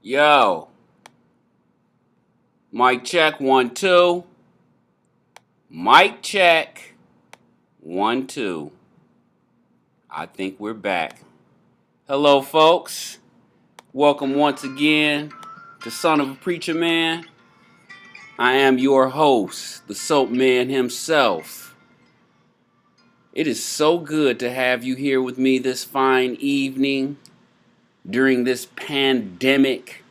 Yo, mic check 1 2. Mic check 1 2. I think we're back. Hello, folks. Welcome once again to Son of a Preacher Man. I am your host, the Soapman himself. It is so good to have you here with me this fine evening during this pandemic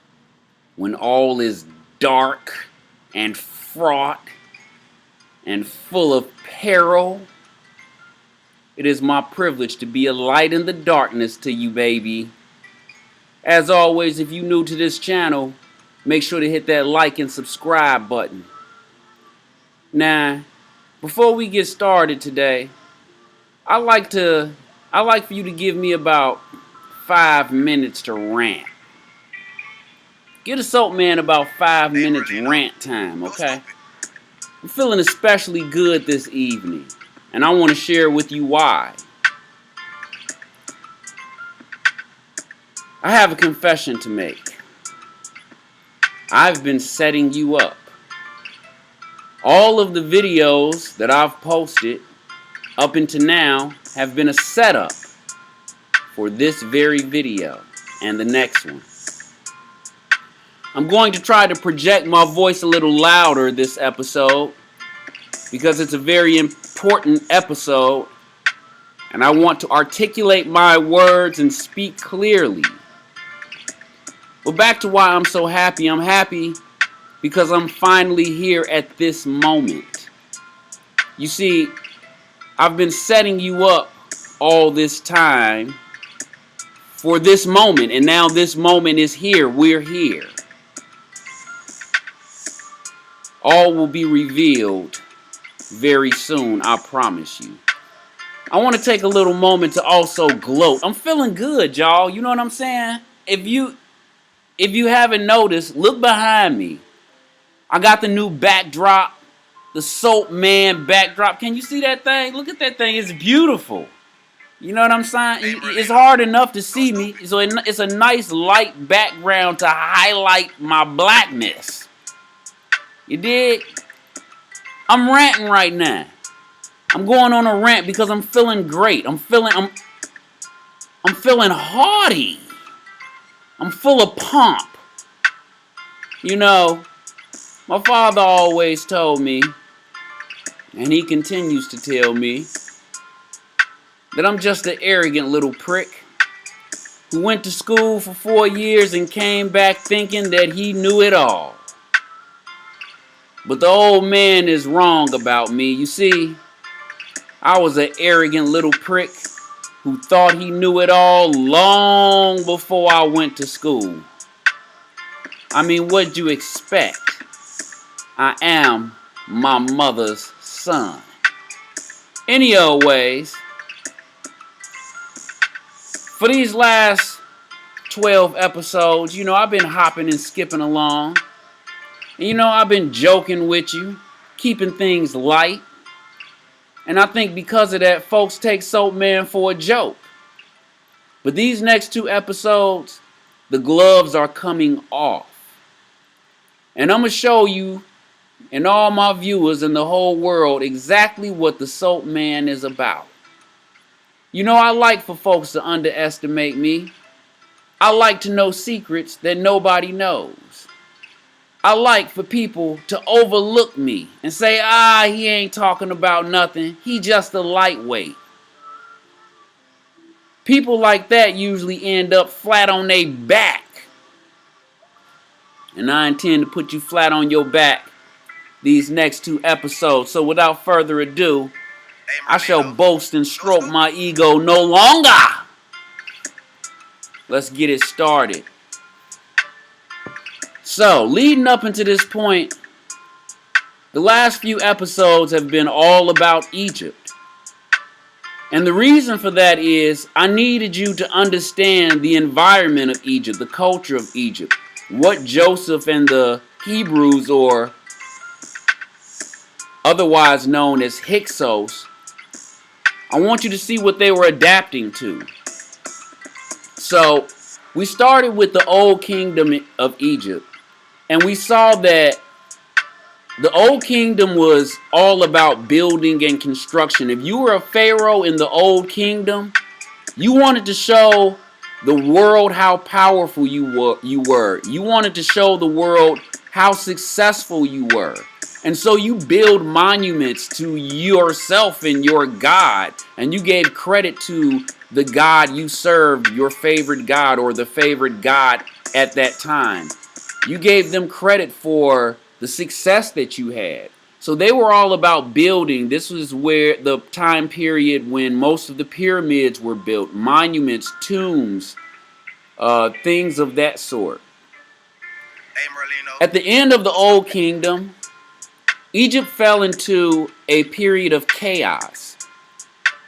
when all is dark and fraught and full of peril. It is my privilege to be a light in the darkness to you, baby. As always, if you're new to this channel, make sure to hit that like and subscribe button. Now, before we get started today, I like for you to give me about 5 minutes to rant. Get a Soapman about 5 minutes rant time, okay? I'm feeling especially good this evening, and I want to share with you why. I have a confession to make. I've been setting you up. All of the videos that I've posted up until now have been a setup for this very video and the next one. I'm going to try to project my voice a little louder this episode because it's a very important episode and I want to articulate my words and speak clearly. But back to why I'm so happy. I'm happy because I'm finally here at this moment. You see, I've been setting you up all this time for this moment, and now this moment is here. We're here. All will be revealed very soon, I promise you. I want to take a little moment to also gloat. I'm feeling good, y'all. You know what I'm saying? If you haven't noticed, look behind me. I got the new backdrop, the Soapman backdrop. Can you see that thing? Look at that thing. It's beautiful. You know what I'm saying? It's hard enough to see me, so it's a nice light background to highlight my blackness. You dig? I'm ranting right now. I'm going on a rant because I'm feeling great. I'm feeling haughty. I'm full of pomp. You know, my father always told me, and he continues to tell me, that I'm just an arrogant little prick who went to school for 4 years and came back thinking that he knew it all. But the old man is wrong about me. You see, I was an arrogant little prick who thought he knew it all long before I went to school. I mean, what'd you expect? I am my mother's son. Any old ways, for these last 12 episodes, you know, I've been hopping and skipping along. And you know, I've been joking with you, keeping things light. And I think because of that, folks take Soapman for a joke. But these next 2 episodes, the gloves are coming off. And I'm going to show you and all my viewers in the whole world exactly what the Soapman is about. You know, I like for folks to underestimate me. I like to know secrets that nobody knows. I like for people to overlook me and say, he ain't talking about nothing. He just a lightweight. People like that usually end up flat on their back. And I intend to put you flat on your back these next 2 episodes. So without further ado, I shall boast and stroke my ego no longer. Let's get it started. So, leading up into this point, the last few episodes have been all about Egypt. And the reason for that is I needed you to understand the environment of Egypt, the culture of Egypt, what Joseph and the Hebrews, or otherwise known as Hyksos, I want you to see what they were adapting to. So, We started with the old kingdom of Egypt, and we saw that the old kingdom was all about building and construction. If you were a pharaoh in the old kingdom, you wanted to show the world how powerful you were. You wanted to show the world how successful you were. And so you build monuments to yourself and your God. And you gave credit to the God you served, your favorite God or the favorite God at that time. You gave them credit for the success that you had. So they were all about building. This was where the time period when most of the pyramids were built, monuments, tombs, things of that sort. At the end of the Old Kingdom, Egypt fell into a period of chaos.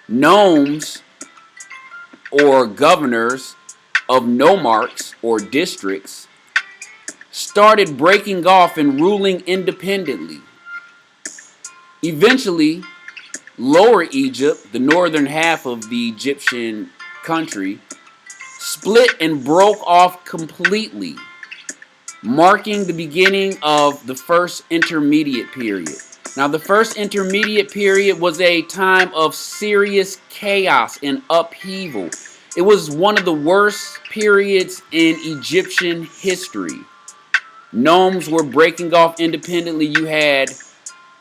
Nomes, or governors of nomarchs or districts, started breaking off and ruling independently. Eventually, Lower Egypt, the northern half of the Egyptian country, split and broke off completely, marking the beginning of the first intermediate period. Now, the first intermediate period was a time of serious chaos and upheaval. It was one of the worst periods in Egyptian history. Nomes were breaking off independently. You had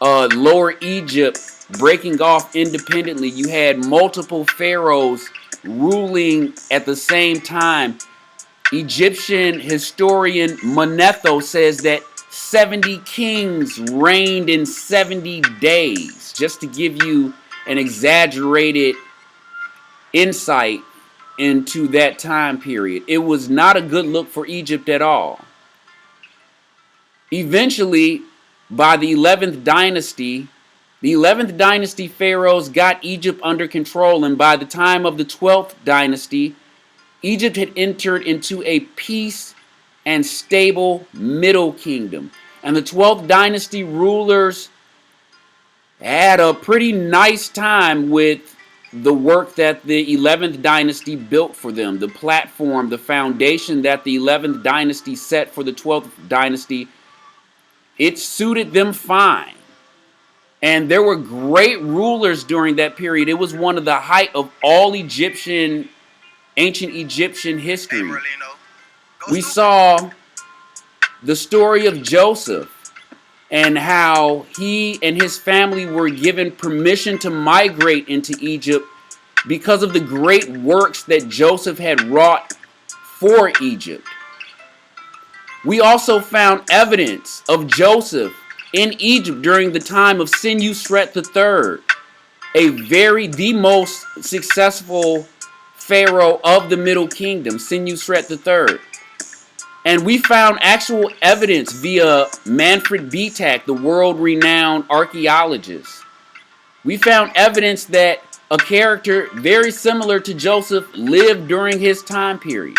Lower Egypt breaking off independently. You had multiple pharaohs ruling at the same time. Egyptian historian Manetho says that 70 kings reigned in 70 days, just to give you an exaggerated insight into that time period. It was not a good look for Egypt at all. Eventually, by the 11th dynasty pharaohs got Egypt under control, and by the time of the 12th dynasty, Egypt had entered into a peace and stable middle kingdom. And the 12th dynasty rulers had a pretty nice time with the work that the 11th dynasty built for them. The platform, the foundation that the 11th dynasty set for the 12th dynasty, it suited them fine. And there were great rulers during that period. It was one of the height of all ancient Egyptian history. We saw the story of Joseph and how he and his family were given permission to migrate into Egypt because of the great works that Joseph had wrought for Egypt. We also found evidence of Joseph in Egypt during the time of Senusret III, the most successful pharaoh of the Middle Kingdom, Senusret III. And we found actual evidence via Manfred Betak, the world-renowned archaeologist. We found evidence that a character very similar to Joseph lived during his time period.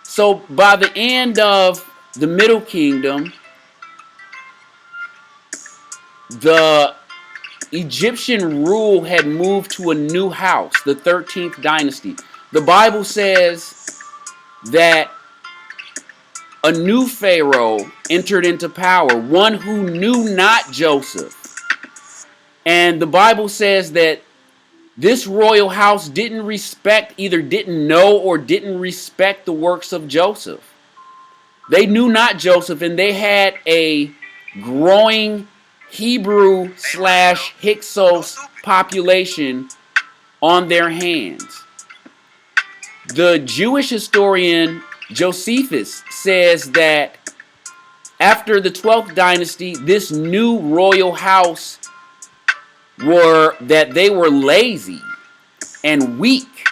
So by the end of the Middle Kingdom, the Egyptian rule had moved to a new house, the 13th dynasty. The Bible says that a new pharaoh entered into power, one who knew not Joseph. And the Bible says that this royal house either didn't know or didn't respect the works of Joseph. They knew not Joseph, and they had a growing Hebrew/Hyksos population on their hands. The Jewish historian Josephus says that after the 12th dynasty, this new royal house they were lazy and weak.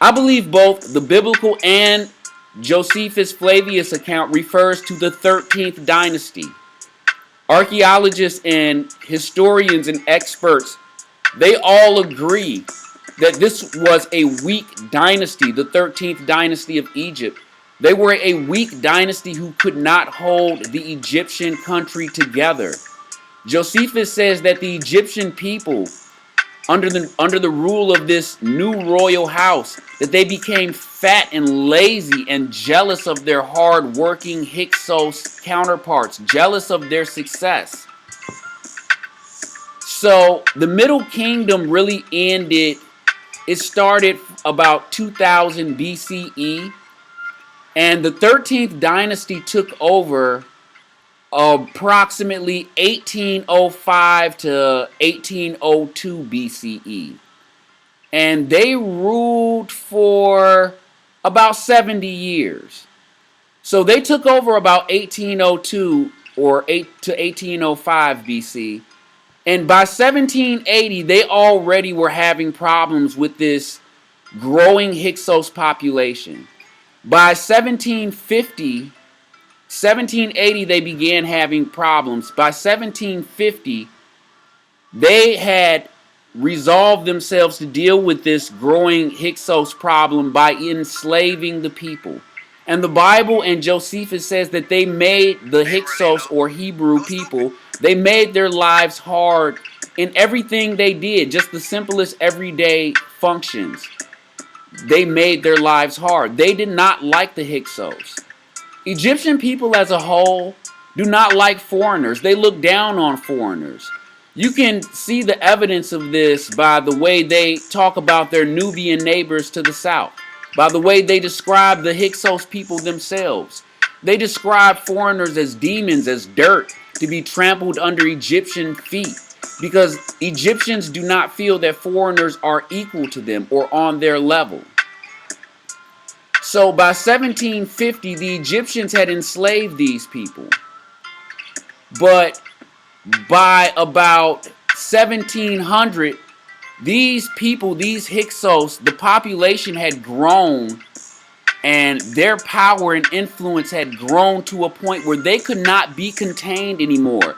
I believe both the biblical and Josephus Flavius account refers to the 13th dynasty. Archaeologists and historians and experts, they all agree that this was a weak dynasty, the 13th dynasty of Egypt. They were a weak dynasty who could not hold the Egyptian country together. Josephus says that the Egyptian people, under the rule of this new royal house, that they became fat and lazy and jealous of their hard-working Hyksos counterparts, jealous of their success. So the Middle Kingdom really ended, it started about 2000 BCE, and the 13th dynasty took over approximately 1805 to 1802 BCE. And they ruled for about 70 years. So they took over about 1802 or 8 to 1805 BC. And by 1780, they already were having problems with this growing Hyksos population. By 1780, they began having problems. By 1750, they had resolved themselves to deal with this growing Hyksos problem by enslaving the people. And the Bible and Josephus says that they made the Hyksos or Hebrew people, they made their lives hard in everything they did, just the simplest everyday functions. They made their lives hard. They did not like the Hyksos. Egyptian people as a whole do not like foreigners. They look down on foreigners. You can see the evidence of this by the way they talk about their Nubian neighbors to the south, by the way they describe the Hyksos people themselves. They describe foreigners as demons, as dirt, to be trampled under Egyptian feet, because Egyptians do not feel that foreigners are equal to them or on their level. So by 1750, the Egyptians had enslaved these people. But by about 1700, these people, these Hyksos, the population had grown, and their power and influence had grown to a point where they could not be contained anymore.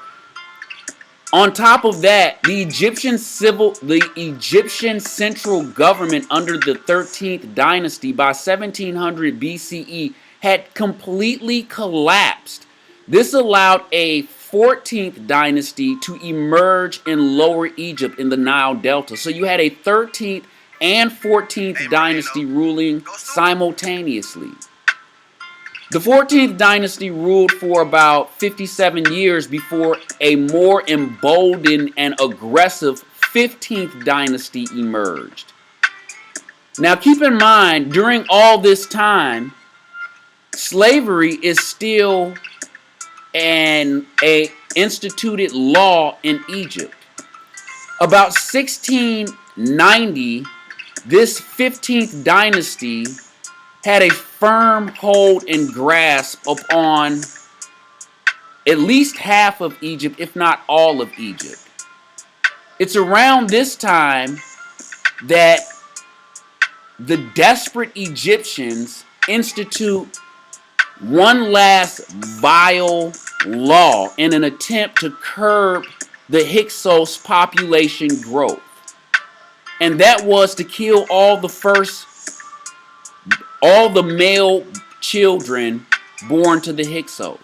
On top of that, the Egyptian central government under the 13th dynasty by 1700 BCE had completely collapsed. This allowed a 14th dynasty to emerge in Lower Egypt in the Nile Delta. So you had a 13th and 14th dynasty ruling simultaneously. The 14th dynasty ruled for about 57 years before a more emboldened and aggressive 15th dynasty emerged. Now keep in mind, during all this time, slavery is still an instituted law in Egypt. About 1690, this 15th dynasty had a firm hold and grasp upon at least half of Egypt, if not all of Egypt. It's around this time that the desperate Egyptians institute one last vile law in an attempt to curb the Hyksos population growth. And that was to kill all the male children born to the Hyksos.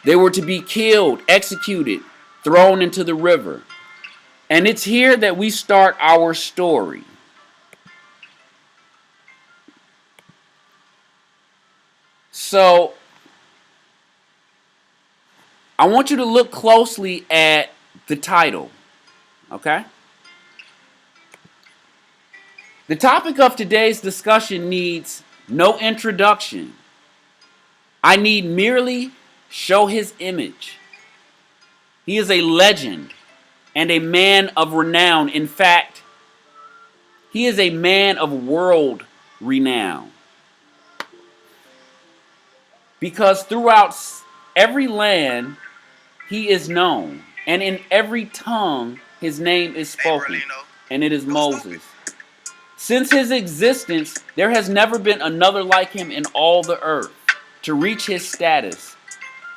They were to be killed, executed, thrown into the river. And it's here that we start our story. So, I want you to look closely at the title, okay? The topic of today's discussion needs no introduction. I need merely show his image. He is a legend and a man of renown. In fact, he is a man of world renown. Because throughout every land, he is known. And in every tongue, his name is spoken. And it is Moses. Since his existence, there has never been another like him in all the earth to reach his status.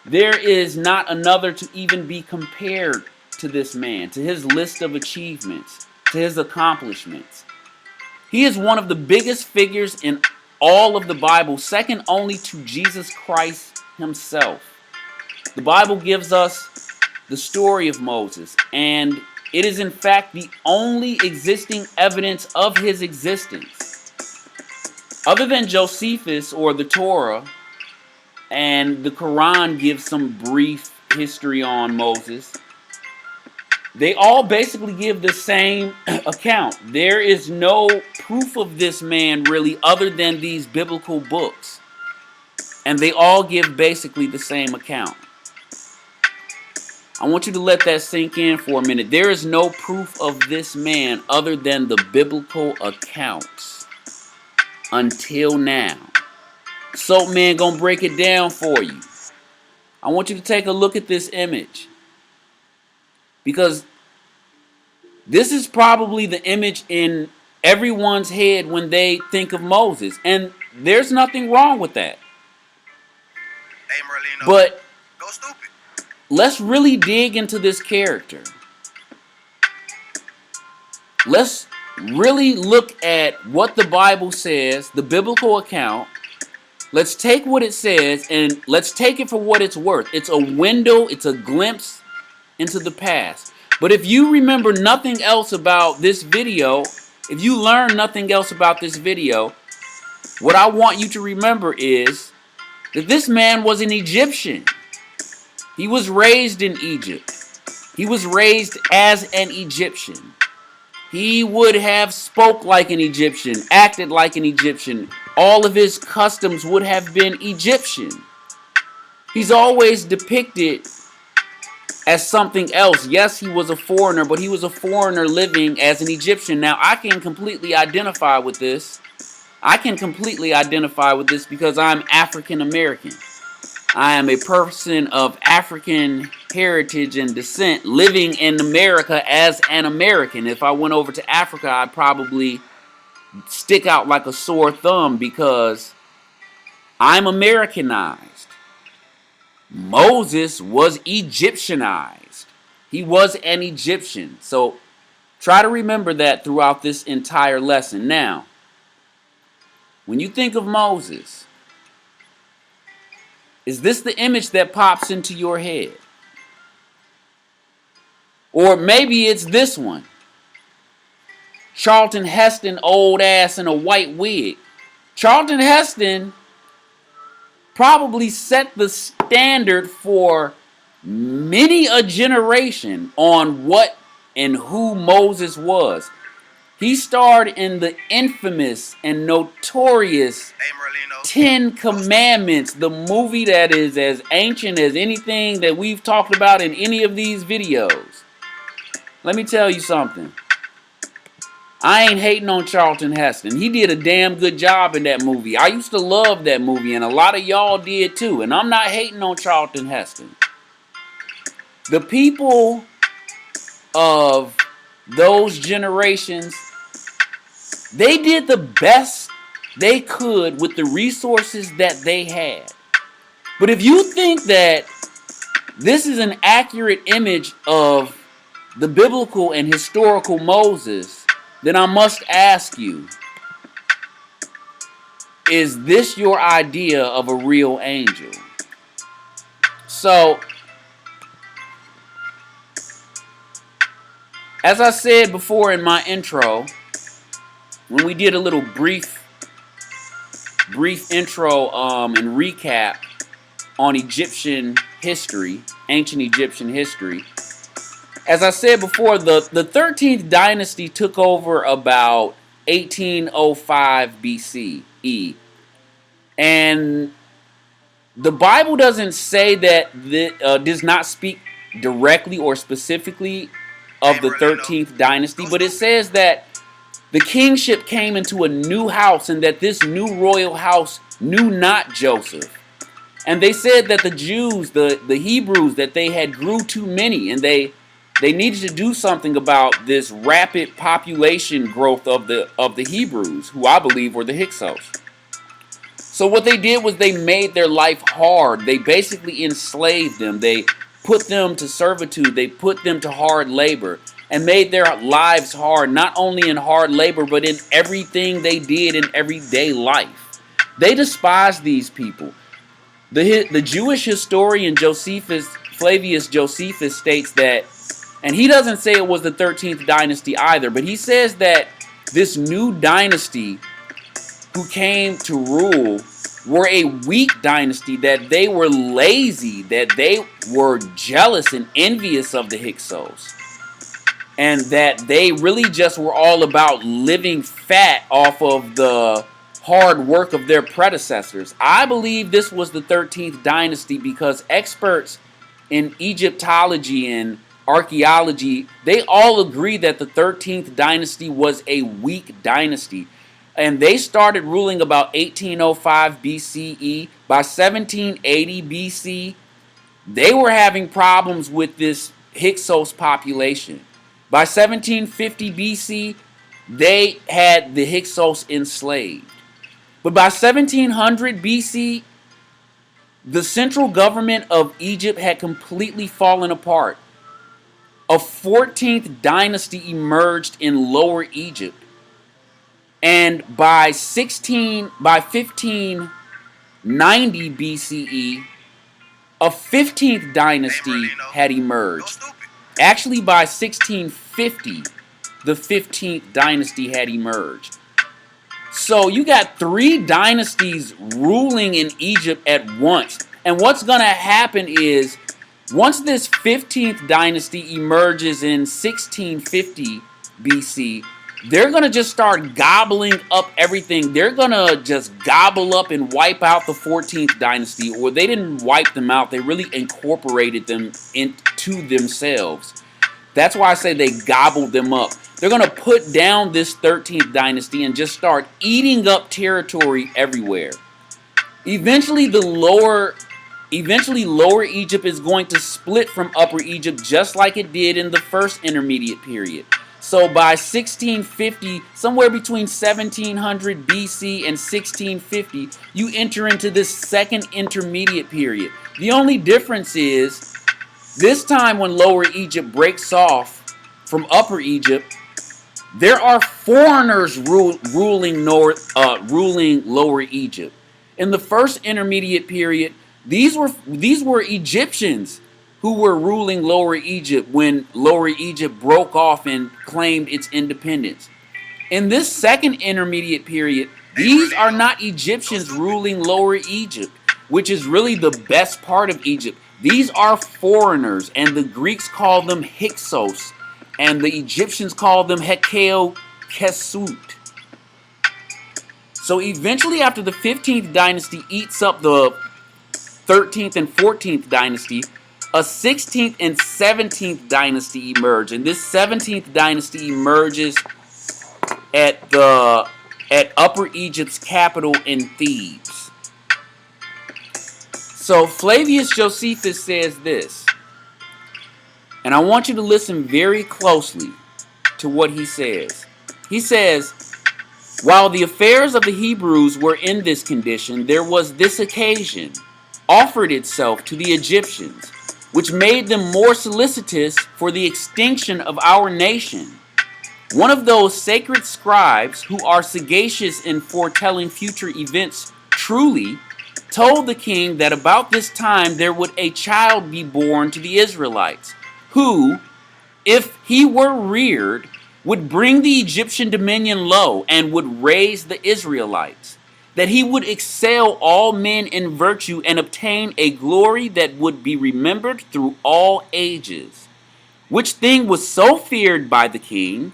There is not another to even be compared to this man, to his list of achievements, to his accomplishments. He is one of the biggest figures in all of the Bible, second only to Jesus Christ himself. The Bible gives us the story of Moses, and it is in fact the only existing evidence of his existence. Other than Josephus or the Torah, and the Quran gives some brief history on Moses, they all basically give the same account. There is no proof of this man really other than these biblical books. And they all give basically the same account. I want you to let that sink in for a minute. There is no proof of this man other than the biblical accounts until now. Soapman gonna break it down for you. I want you to take a look at this image, because this is probably the image in everyone's head when they think of Moses. And there's nothing wrong with that. Hey, Merlino, but go stupid. Let's really dig into this character. Let's really look at what the Bible says, the biblical account. Let's take what it says and let's take it for what it's worth. It's a window, it's a glimpse into the past. But if you remember nothing else about this video, if you learn nothing else about this video, what I want you to remember is that this man was an Egyptian. He was raised in Egypt. He was raised as an Egyptian. He would have spoke like an Egyptian, acted like an Egyptian. All of his customs would have been Egyptian. He's always depicted as something else. Yes, he was a foreigner, but he was a foreigner living as an Egyptian. Now, I can completely identify with this. I can completely identify with this because I'm African American. I am a person of African heritage and descent living in America as an American. If I went over to Africa, I'd probably stick out like a sore thumb because I'm Americanized. Moses was Egyptianized. He was an Egyptian. So try to remember that throughout this entire lesson. Now, when you think of Moses, is this the image that pops into your head? Or maybe it's this one. Charlton Heston, old ass in a white wig. Charlton Heston probably set the standard for many a generation on what and who Moses was. He starred in the infamous and notorious 10 Commandments, the movie that is as ancient as anything that we've talked about in any of these videos. Let me tell you something. I ain't hating on Charlton Heston. He did a damn good job in that movie. I used to love that movie, and a lot of y'all did too. And I'm not hating on Charlton Heston. The people of those generations, they did the best they could with the resources that they had. But if you think that this is an accurate image of the biblical and historical Moses, then I must ask you, is this your idea of a real angel? So, as I said before in my intro, when we did a little brief intro and recap on Egyptian history, ancient Egyptian history, as I said before, the 13th dynasty took over about 1805 BCE. And the Bible doesn't say that does not speak directly or specifically of the 13th dynasty, but it says that the kingship came into a new house and that this new royal house knew not Joseph. And they said that the Jews, the Hebrews, that they had grew too many and they needed to do something about this rapid population growth of the Hebrews, who I believe were the Hyksos. So what they did was they made their life hard. They basically enslaved them. They put them to servitude. They put them to hard labor and made their lives hard, not only in hard labor, but in everything they did in everyday life. They despised these people. The Jewish historian Flavius Josephus states that, and he doesn't say it was the 13th dynasty either, but he says that this new dynasty who came to rule were a weak dynasty, that they were lazy, that they were jealous and envious of the Hyksos, and that they really just were all about living fat off of the hard work of their predecessors. I believe this was the 13th dynasty because experts in Egyptology and archaeology, they all agree that the 13th dynasty was a weak dynasty. And they started ruling about 1805 BCE. By 1780 BC, they were having problems with this Hyksos population. By 1750 BC, they had the Hyksos enslaved. But by 1700 BC, the central government of Egypt had completely fallen apart. A 14th dynasty emerged in Lower Egypt. And by 1590 BCE, a 15th dynasty had emerged. Actually, by 1650, the 15th dynasty had emerged. So you got 3 dynasties ruling in Egypt at once. And what's going to happen is, once this 15th dynasty emerges in 1650 BC, they're going to just start gobbling up everything. They're going to just gobble up and wipe out the 14th dynasty. Or they didn't wipe them out, they really incorporated them into themselves. That's why I say they gobbled them up. They're going to put down this 13th dynasty and just start eating up territory everywhere. Eventually, Lower Egypt is going to split from Upper Egypt just like it did in the first intermediate period. So by 1650, somewhere between 1700 BC and 1650, you enter into this second intermediate period. The only difference is, this time when Lower Egypt breaks off from Upper Egypt, there are foreigners ruling Lower Egypt. In the first intermediate period, these were Egyptians who were ruling Lower Egypt when Lower Egypt broke off and claimed its independence. In this second intermediate period, these are not Egyptians ruling Lower Egypt, which is really the best part of Egypt. These are foreigners, and the Greeks call them Hyksos, and the Egyptians call them Hekeo Kesut. So eventually, after the 15th dynasty eats up the 13th and 14th dynasty, a 16th and 17th dynasty emerge, and this 17th dynasty emerges at Upper Egypt's capital in Thebes. So Flavius Josephus says this, and I want you to listen very closely to what he says. He says, while the affairs of the Hebrews were in this condition, there was this occasion offered itself to the Egyptians, which made them more solicitous for the extinction of our nation. One of those sacred scribes who are sagacious in foretelling future events truly told the king that about this time there would a child be born to the Israelites, who, if he were reared, would bring the Egyptian dominion low and would raise the Israelites, that he would excel all men in virtue and obtain a glory that would be remembered through all ages, which thing was so feared by the king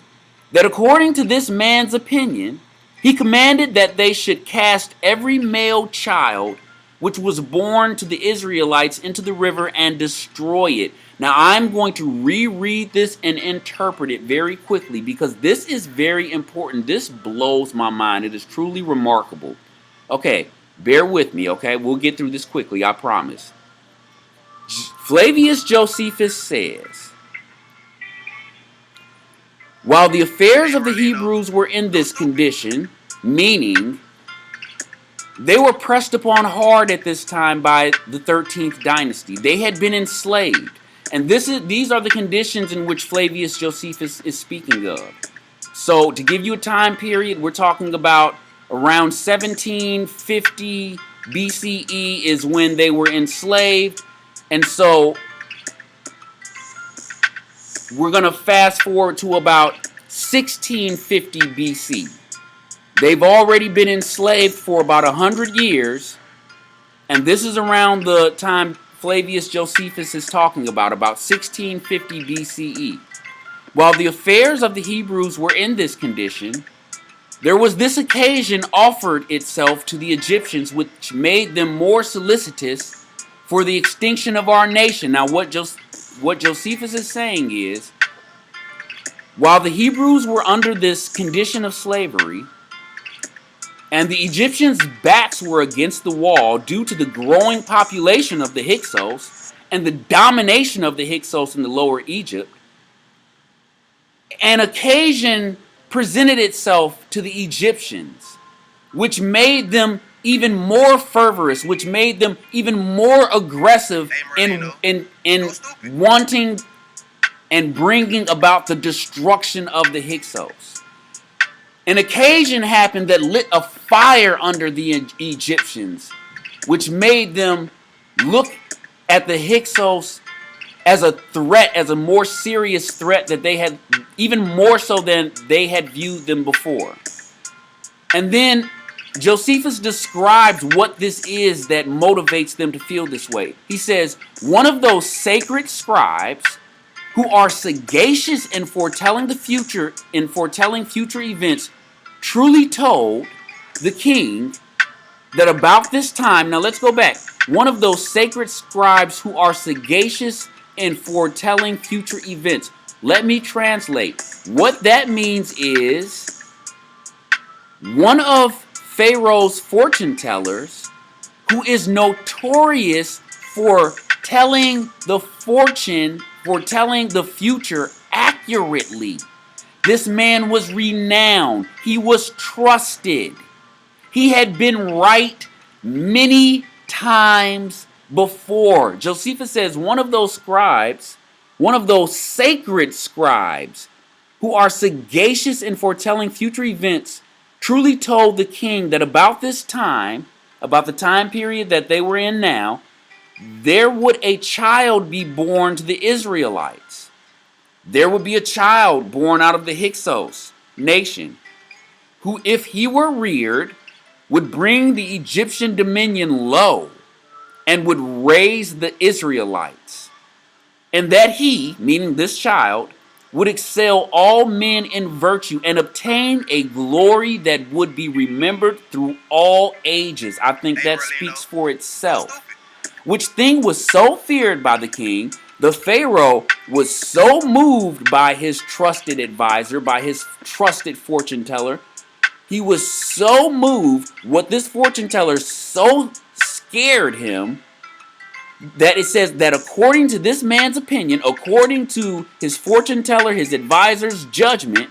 that according to this man's opinion, he commanded that they should cast every male child which was born to the Israelites into the river and destroy it. Now I'm going to reread this and interpret it very quickly because this is very important. This blows my mind. It is truly remarkable. Okay, bear with me, okay? We'll get through this quickly, I promise. Flavius Josephus says, while the affairs of the Hebrews were in this condition, meaning they were pressed upon hard at this time by the 13th dynasty. They had been enslaved. And these are the conditions in which Flavius Josephus is speaking of. So to give you a time period, we're talking about around 1750 BCE is when they were enslaved. And so we're going to fast forward to about 1650 BC. They've already been enslaved for about 100 years, and this is around the time Flavius Josephus is talking about 1650 BCE. While the affairs of the Hebrews were in this condition, there was this occasion offered itself to the Egyptians which made them more solicitous for the extinction of our nation. Now, what Josephus is saying is, while the Hebrews were under this condition of slavery, and the Egyptians' backs were against the wall due to the growing population of the Hyksos and the domination of the Hyksos in the Lower Egypt, an occasion presented itself to the Egyptians, which made them even more fervorous, which made them even more aggressive in wanting and bringing about the destruction of the Hyksos. An occasion happened that lit a fire under the Egyptians, which made them look at the Hyksos as a threat, as a more serious threat that they had, even more so than they had viewed them before. And then Josephus describes what this is that motivates them to feel this way. He says, one of those sacred scribes who are sagacious in foretelling the future, in foretelling future events, truly told the king that about this time, now let's go back. One of those sacred scribes who are sagacious in foretelling future events. Let me translate. What that means is one of Pharaoh's fortune tellers who is notorious for telling the fortune, for telling the future accurately. This man was renowned. He was trusted. He had been right many times before. Josephus says one of those scribes, one of those sacred scribes who are sagacious in foretelling future events, truly told the king that about this time, about the time period that they were in now, there would a child be born to the Israelites. There would be a child born out of the Hyksos nation, who, if he were reared, would bring the Egyptian dominion low and would raise the Israelites. And that he, meaning this child, would excel all men in virtue and obtain a glory that would be remembered through all ages. I think that speaks for itself. Which thing was so feared by the king, the Pharaoh was so moved by his trusted advisor, by his trusted fortune teller. He was so moved, what this fortune teller so scared him, that it says that according to this man's opinion, according to his fortune teller, his advisor's judgment,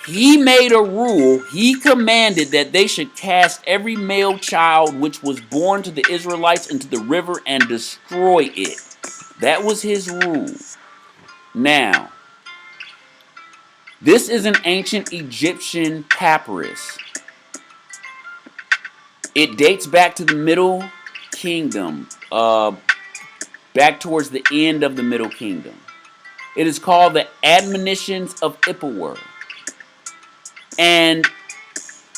he made a rule, he commanded that they should cast every male child which was born to the Israelites into the river and destroy it. That was his rule. Now, this is an ancient Egyptian papyrus. It dates back to the Middle Kingdom, back towards the end of the Middle Kingdom. It is called the Admonitions of Ippawur. And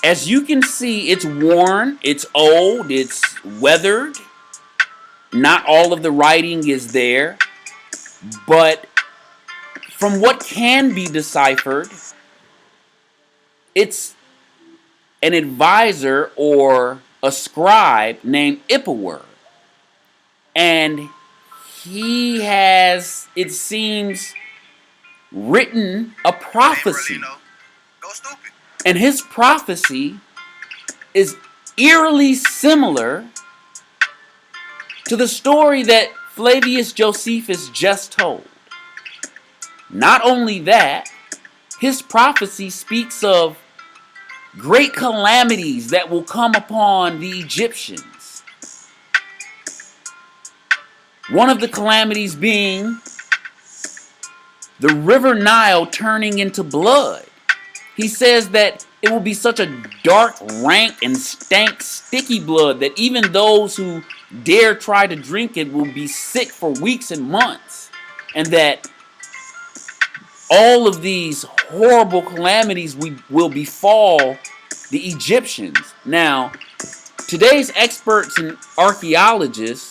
as you can see, it's worn, it's old, it's weathered. Not all of the writing is there. But from what can be deciphered, it's an advisor or a scribe named Ippawur. And he has, it seems, written a prophecy. And his prophecy is eerily similar to the story that Flavius Josephus just told. Not only that, his prophecy speaks of great calamities that will come upon the Egyptians. One of the calamities being the river Nile turning into blood. He says that it will be such a dark, rank, and stank, sticky blood that even those who dare try to drink it will be sick for weeks and months. And that all of these horrible calamities will befall the Egyptians. Now, today's experts and archaeologists,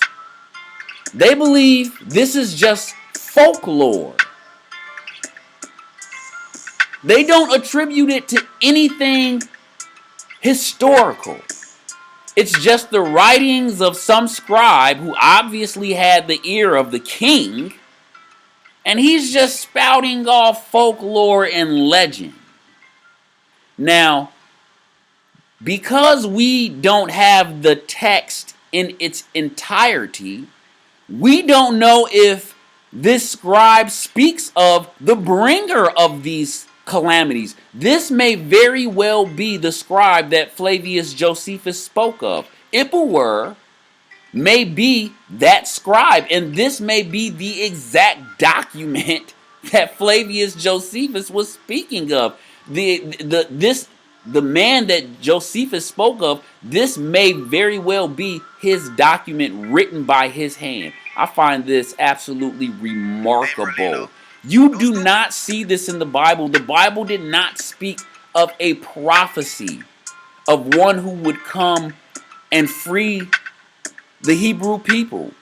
they believe this is just folklore. They don't attribute it to anything historical. It's just the writings of some scribe who obviously had the ear of the king, and he's just spouting off folklore and legend. Now, because we don't have the text in its entirety, we don't know if this scribe speaks of the bringer of these calamities. This may very well be the scribe that Flavius Josephus spoke of. Ipuwer may be that scribe, and this may be the exact document that Flavius Josephus was speaking of. The man that Josephus spoke of, this may very well be his document written by his hand. I find this absolutely remarkable. You do not see this in the Bible. The Bible did not speak of a prophecy of one who would come and free the Hebrew people.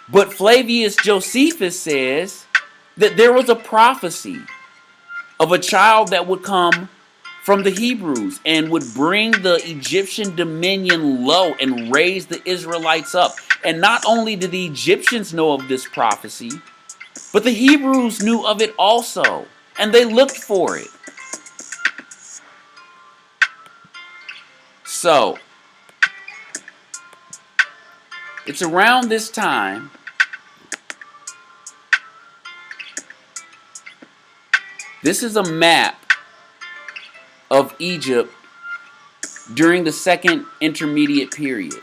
But Flavius Josephus says that there was a prophecy of a child that would come from the Hebrews and would bring the Egyptian dominion low and raise the Israelites up. And not only did the Egyptians know of this prophecy, but the Hebrews knew of it also, and they looked for it. So, it's around this time this is a map of Egypt during the Second Intermediate Period.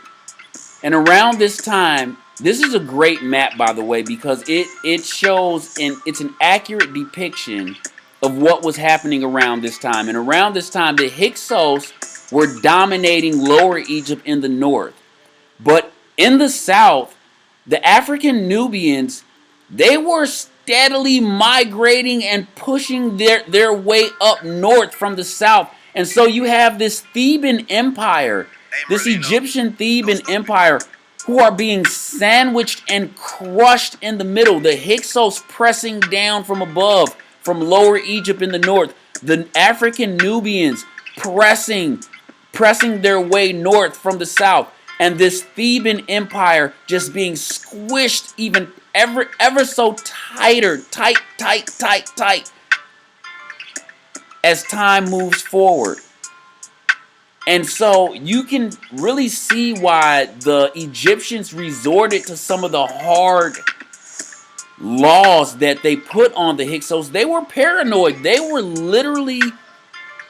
And around this time, this is a great map, by the way, because it shows, and it's an accurate depiction of what was happening around this time. And around this time, the Hyksos were dominating Lower Egypt in the north. But in the south, the African Nubians, they were steadily migrating and pushing their way up north from the south. And so you have this Theban Empire, this Egyptian Theban Empire, who are being sandwiched and crushed in the middle. The Hyksos pressing down from above, from Lower Egypt in the north. The African Nubians pressing their way north from the south. And this Theban Empire just being squished even ever so tighter, tight, as time moves forward. And so you can really see why the Egyptians resorted to some of the hard laws that they put on the Hyksos. They were paranoid. They were literally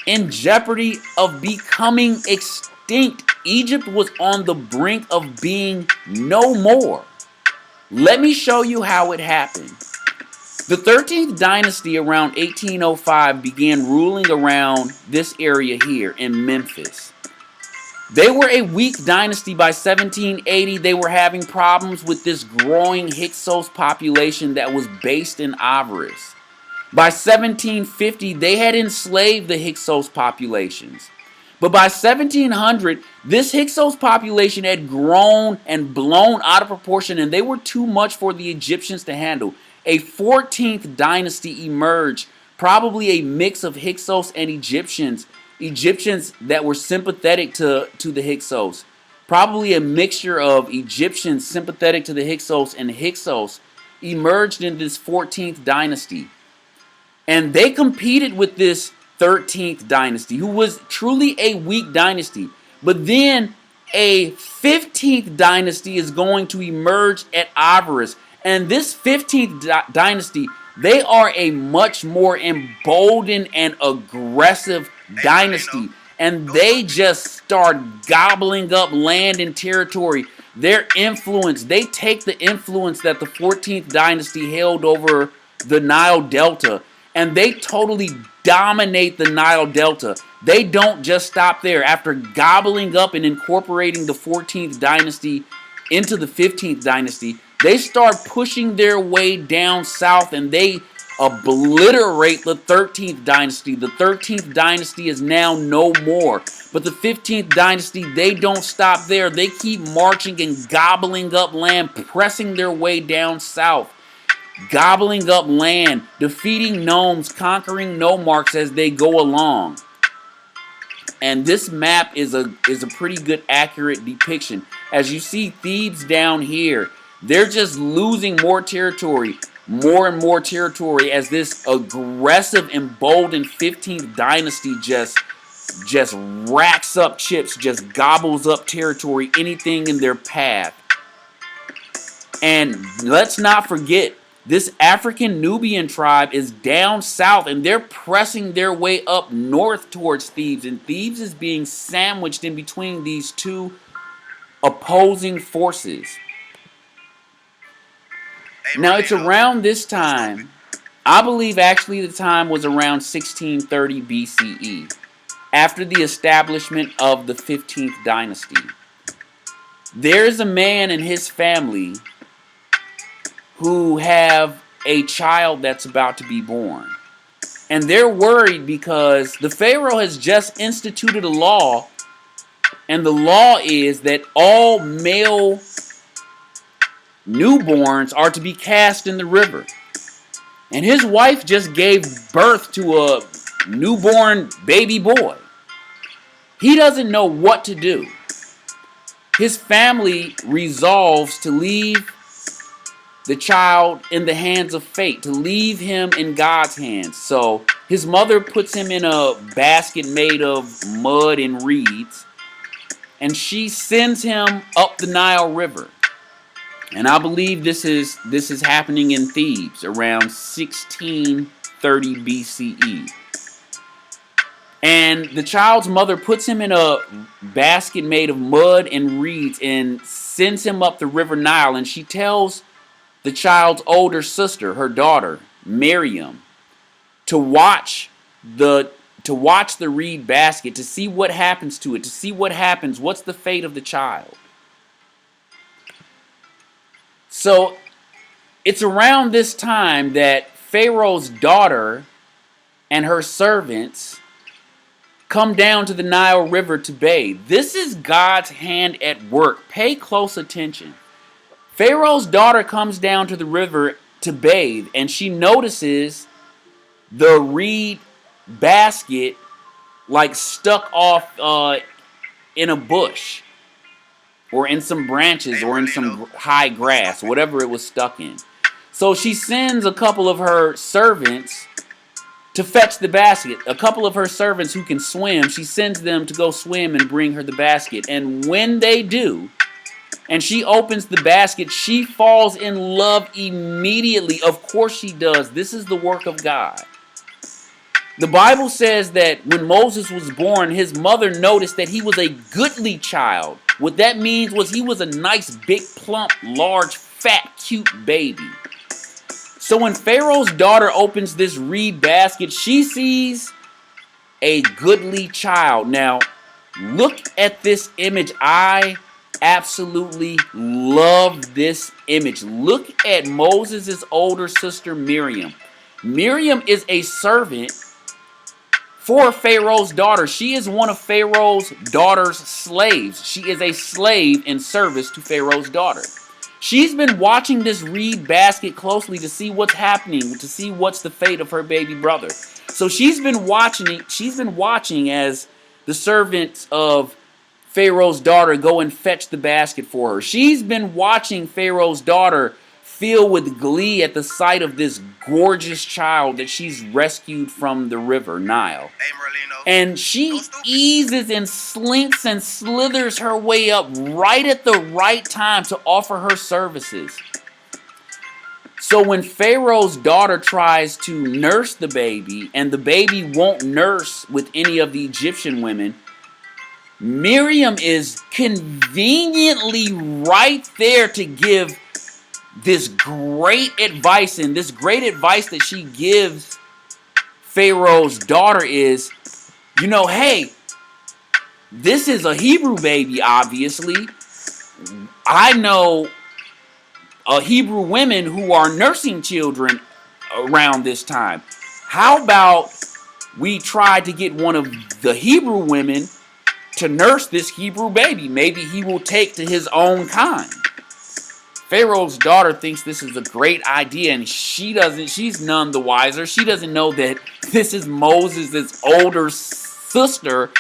in jeopardy of becoming extinct. Egypt was on the brink of being no more. Let me show you how it happened. The 13th dynasty around 1805 began ruling around this area here in Memphis. They were a weak dynasty by 1780. They were having problems with this growing Hyksos population that was based in avarice. By 1750, they had enslaved the Hyksos populations. But by 1700, this Hyksos population had grown and blown out of proportion, and they were too much for the Egyptians to handle. A 14th dynasty emerged, probably a mix of Hyksos and Egyptians that were sympathetic to the Hyksos. Probably a mixture of Egyptians sympathetic to the Hyksos and Hyksos emerged in this 14th dynasty. And they competed with this 13th dynasty, who was truly a weak dynasty. But then a 15th dynasty is going to emerge at Avaris. And this 15th dynasty, they are a much more emboldened and aggressive dynasty. And they just start gobbling up land and territory. Their influence, they take the influence that the 14th dynasty held over the Nile Delta, and they totally dominate the Nile Delta. They don't just stop there. After gobbling up and incorporating the 14th dynasty into the 15th dynasty, they start pushing their way down south, and they obliterate the 13th dynasty. The 13th dynasty is now no more. But the 15th dynasty, they don't stop there. They keep marching and gobbling up land, pressing their way down south, gobbling up land, defeating gnomes, conquering nomarchs as they go along. And this map is a pretty good accurate depiction. As you see Thebes down here, they're just losing more territory, more and more territory as this aggressive, emboldened 15th dynasty just racks up chips, just gobbles up territory, anything in their path. And let's not forget, this African Nubian tribe is down south and they're pressing their way up north towards Thebes. And Thebes is being sandwiched in between these two opposing forces. Now it's around this time, I believe actually the time was around 1630 BCE, after the establishment of the 15th dynasty. There's a man and his family who have a child that's about to be born. And they're worried because the Pharaoh has just instituted a law, and the law is that all male newborns are to be cast in the river. And his wife just gave birth to a newborn baby boy. He doesn't know what to do. His family resolves to leave the child in the hands of fate, to leave him in God's hands. So his mother puts him in a basket made of mud and reeds, and she sends him up the Nile River. And I believe this is happening in Thebes around 1630 BCE. And the child's mother puts him in a basket made of mud and reeds and sends him up the river Nile, and she tells the child's older sister, her daughter, Miriam, to watch the reed basket, to see what happens to it, to see what happens, what's the fate of the child. So it's around this time that Pharaoh's daughter and her servants come down to the Nile River to bathe. This is God's hand at work. Pay close attention. Pharaoh's daughter comes down to the river to bathe, and she notices the reed basket like stuck off in a bush or in some branches or in some high grass, whatever it was stuck in. So she sends a couple of her servants to fetch the basket. A couple of her servants who can swim, she sends them to go swim and bring her the basket. And when they do, and she opens the basket, she falls in love immediately. Of course she does. This is the work of God. The Bible says that when Moses was born, his mother noticed that he was a goodly child. What that means was he was a nice, big, plump, large, fat, cute baby. So when Pharaoh's daughter opens this reed basket, she sees a goodly child. Now, look at this image. I absolutely love this image. Look at Moses' older sister, Miriam. Miriam is a servant for Pharaoh's daughter. She is one of Pharaoh's daughter's slaves. She is a slave in service to Pharaoh's daughter. She's been watching this reed basket closely to see what's happening, to see what's the fate of her baby brother. So she's been watching as the servants of Pharaoh's daughter go and fetch the basket for her. She's been watching Pharaoh's daughter feel with glee at the sight of this gorgeous child that she's rescued from the river Nile. And she eases and slinks and slithers her way up right at the right time to offer her services. So when Pharaoh's daughter tries to nurse the baby, and the baby won't nurse with any of the Egyptian women, Miriam is conveniently right there to give this great advice. And this great advice that she gives Pharaoh's daughter is, hey, this is a Hebrew baby, obviously. I know Hebrew women who are nursing children around this time. How about we try to get one of the Hebrew women to nurse this Hebrew baby? Maybe he will take to his own kind. Pharaoh's daughter thinks this is a great idea, and she's none the wiser. She doesn't know that this is Moses' older sister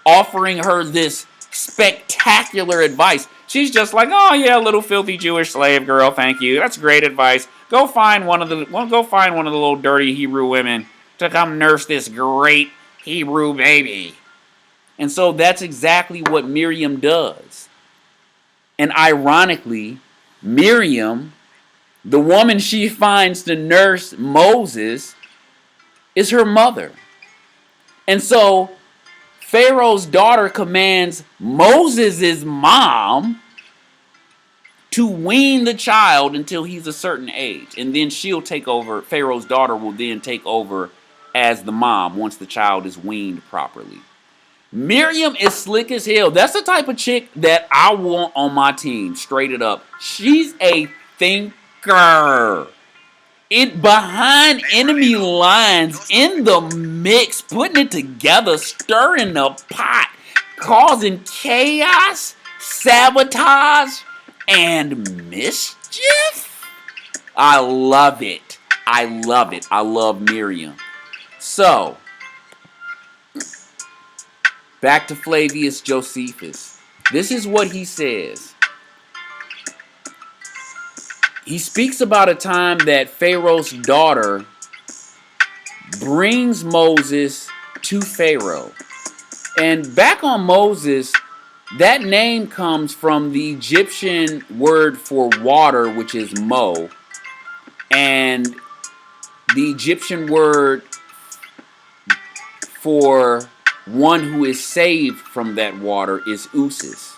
offering her this spectacular advice. She's just like, oh yeah, little filthy Jewish slave girl, thank you. That's great advice. Go find one of the little dirty Hebrew women to come nurse this great Hebrew baby. And so that's exactly what Miriam does. And ironically, Miriam, the woman she finds to nurse Moses, is her mother. And so Pharaoh's daughter commands Moses' mom to wean the child until he's a certain age. And then she'll take over. Pharaoh's daughter will then take over as the mom once the child is weaned properly. Miriam is slick as hell. That's the type of chick that I want on my team, straight it up. She's a thinker. Behind enemy lines, in the mix, putting it together, stirring the pot, causing chaos, sabotage, and mischief. I love it. I love it. I love Miriam. So, back to Flavius Josephus. This is what he says. He speaks about a time that Pharaoh's daughter brings Moses to Pharaoh. And back on Moses, that name comes from the Egyptian word for water, which is mo. And the Egyptian word for one who is saved from that water is usis.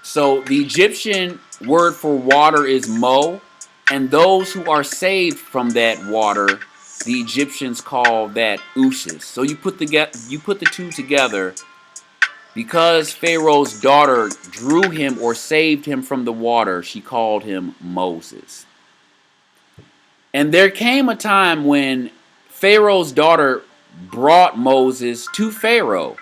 So the Egyptian word for water is mo, and those who are saved from that water, the Egyptians call that usis. So you put the two together. Because Pharaoh's daughter drew him or saved him from the water, she called him Moses. And there came a time when Pharaoh's daughter brought Moses to Pharaoh,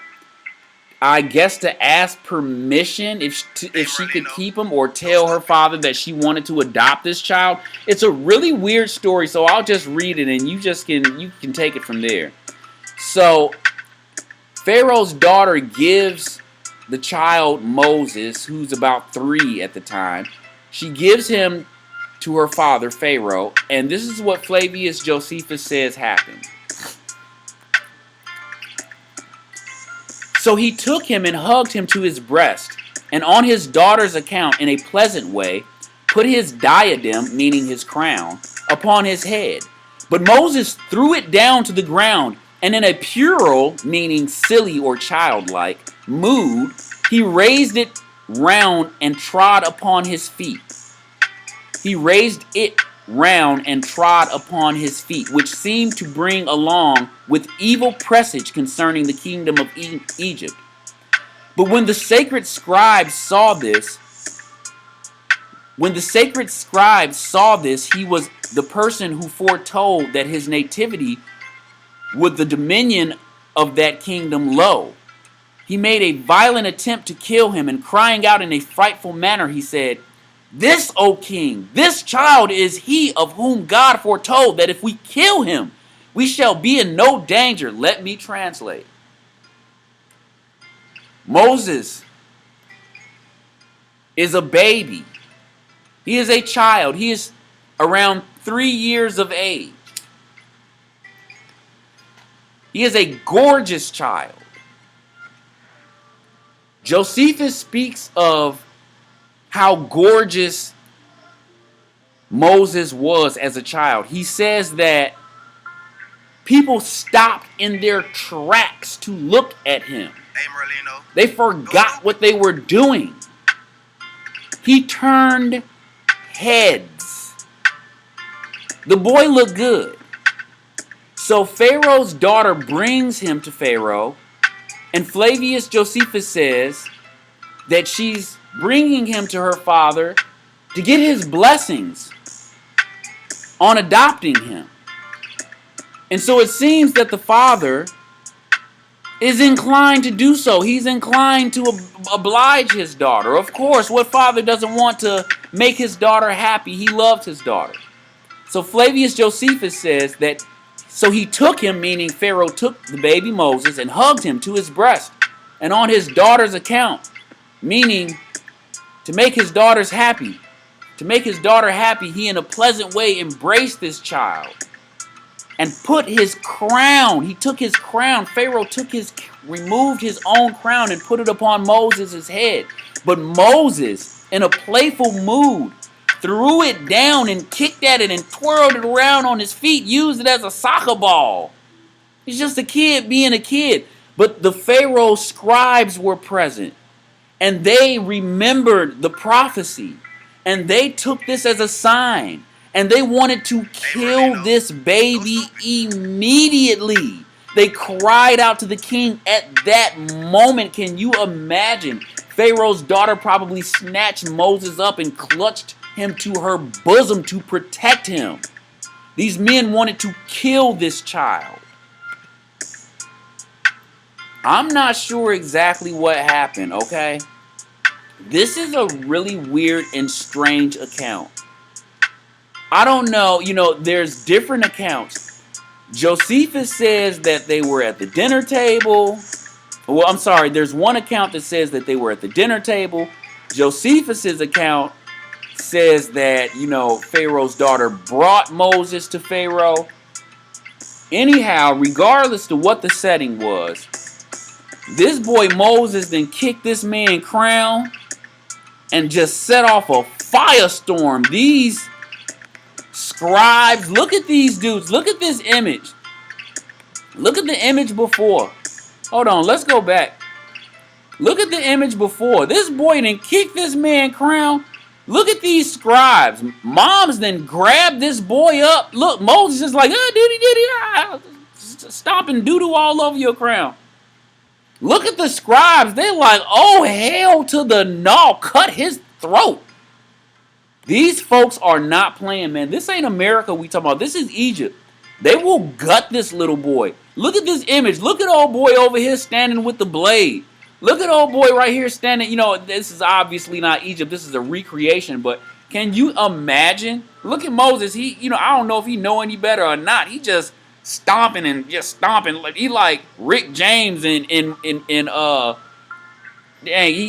I guess to ask permission if she could keep him, or tell her father that she wanted to adopt this child. It's a really weird story, so I'll just read it and you can take it from there. So Pharaoh's daughter gives the child Moses, who's about 3 at the time. She gives him to her father, Pharaoh, and this is what Flavius Josephus says happened. So he took him and hugged him to his breast, and on his daughter's account, in a pleasant way, put his diadem, meaning his crown, upon his head. But Moses threw it down to the ground, and in a puerile, meaning silly or childlike, mood, he raised it round and trod upon his feet. He raised it round and trod upon his feet, which seemed to bring along with evil presage concerning the kingdom of Egypt. But when the sacred scribes saw this, he was the person who foretold that his nativity would the dominion of that kingdom low. He made a violent attempt to kill him, and crying out in a frightful manner, he said, "This, O king, this child is he of whom God foretold that if we kill him, we shall be in no danger." Let me translate. Moses is a baby. He is a child. He is around 3 years of age. He is a gorgeous child. Josephus speaks of how gorgeous Moses was as a child. He says that people stopped in their tracks to look at him. They forgot what they were doing. He turned heads. The boy looked good. So Pharaoh's daughter brings him to Pharaoh, and Flavius Josephus says that she's bringing him to her father to get his blessings on adopting him. And so it seems that the father is inclined to do so. He's inclined to oblige his daughter. Of course, what father doesn't want to make his daughter happy? He loved his daughter. So Flavius Josephus says that, so he took him, meaning Pharaoh took the baby Moses and hugged him to his breast. And on his daughter's account, meaning to make his daughter happy, he in a pleasant way embraced this child and put his crown. He took his crown. Pharaoh removed his own crown and put it upon Moses' head. But Moses, in a playful mood, threw it down and kicked at it and twirled it around on his feet, used it as a soccer ball. He's just a kid being a kid. But the Pharaoh scribes were present, and they remembered the prophecy, and they took this as a sign, and they wanted to kill this baby immediately. They cried out to the king at that moment. Can you imagine? Pharaoh's daughter probably snatched Moses up and clutched him to her bosom to protect him. These men wanted to kill this child. I'm not sure exactly what happened, okay? This is a really weird and strange account. I don't know, there's different accounts. Josephus says that they were at the dinner table. Well, I'm sorry, there's one account that says that they were at the dinner table. Josephus's account says that, Pharaoh's daughter brought Moses to Pharaoh. Anyhow, regardless to what the setting was, this boy Moses then kicked this man's crown and just set off a firestorm. These scribes, look at these dudes. Look at this image. Look at the image before. Hold on, let's go back. Look at the image before. This boy then kicked this man's crown. Look at these scribes. Moms then grabbed this boy up. Look, Moses is like, stomping doo-doo all over your crown. Look at the scribes. They're like, oh, hell to the no. Cut his throat. These folks are not playing, man. This ain't America we talking about. This is Egypt. They will gut this little boy. Look at this image. Look at old boy over here standing with the blade. Look at old boy right here standing. This is obviously not Egypt. This is a recreation. But can you imagine? Look at Moses. He, I don't know if he know any better or not. He just stomping and just stomping. He like Rick James he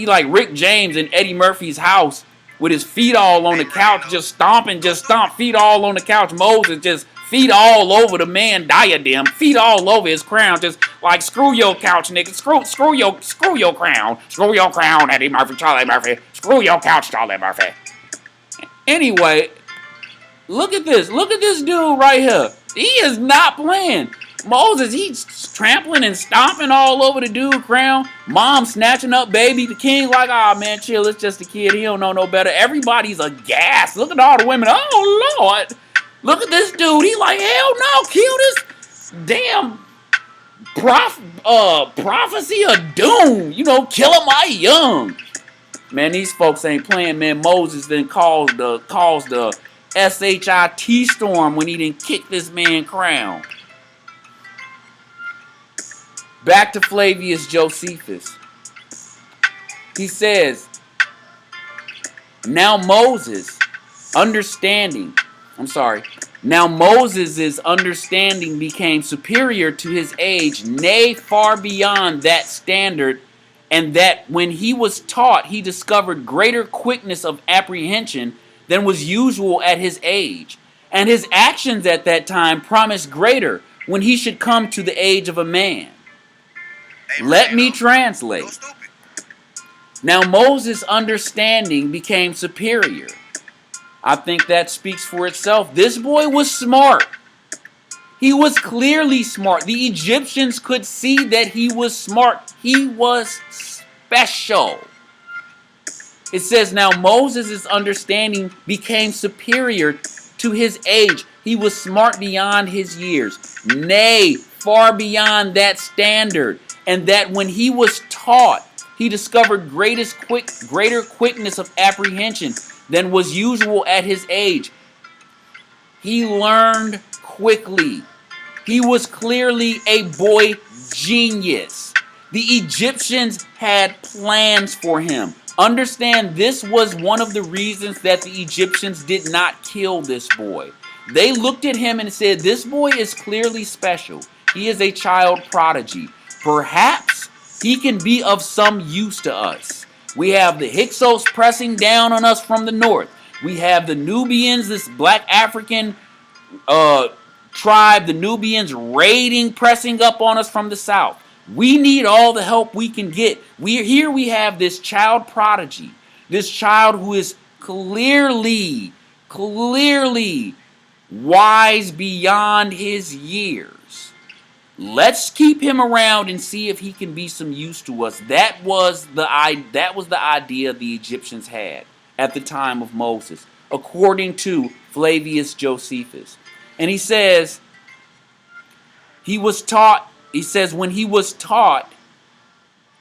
like Rick James in Eddie Murphy's house with his feet all on the couch, just stomping, feet all on the couch. Moses just feet all over the man diadem, feet all over his crown, just like screw your couch, nigga, screw your crown, Eddie Murphy, Charlie Murphy, screw your couch, Charlie Murphy. Anyway, look at this dude right here. He is not playing. Moses, he's trampling and stomping all over the dude's crown. Mom snatching up baby. The king like, man, chill, it's just a kid. He don't know no better. Everybody's aghast. Look at all the women. Oh, Lord. Look at this dude. He like, hell no, kill this damn prophecy of doom. Kill him while young. Man, these folks ain't playing, man. Moses then caused the SHIT storm when he didn't kick this man crown. Back to Flavius Josephus. He says, now Moses' understanding became superior to his age, nay, far beyond that standard, and that when he was taught, he discovered greater quickness of apprehension than was usual at his age. And his actions at that time promised greater when he should come to the age of a man. Let me translate. Now Moses' understanding became superior. I think that speaks for itself. This boy was smart. He was clearly smart. The Egyptians could see that he was smart. He was special. It says, now Moses' understanding became superior to his age. He was smart beyond his years. Nay, far beyond that standard. And that when he was taught, he discovered greater quickness of apprehension than was usual at his age. He learned quickly. He was clearly a boy genius. The Egyptians had plans for him. Understand, this was one of the reasons that the Egyptians did not kill this boy. They looked at him and said, this boy is clearly special. He is a child prodigy. Perhaps he can be of some use to us. We have the Hyksos pressing down on us from the north. We have the Nubians, this black African tribe, the Nubians raiding, pressing up on us from the south. We need all the help we can get. We have this child prodigy, this child who is clearly wise beyond his years. Let's keep him around and see if he can be some use to us. That was the idea the Egyptians had at the time of Moses, according to Flavius Josephus. And he says, when he was taught,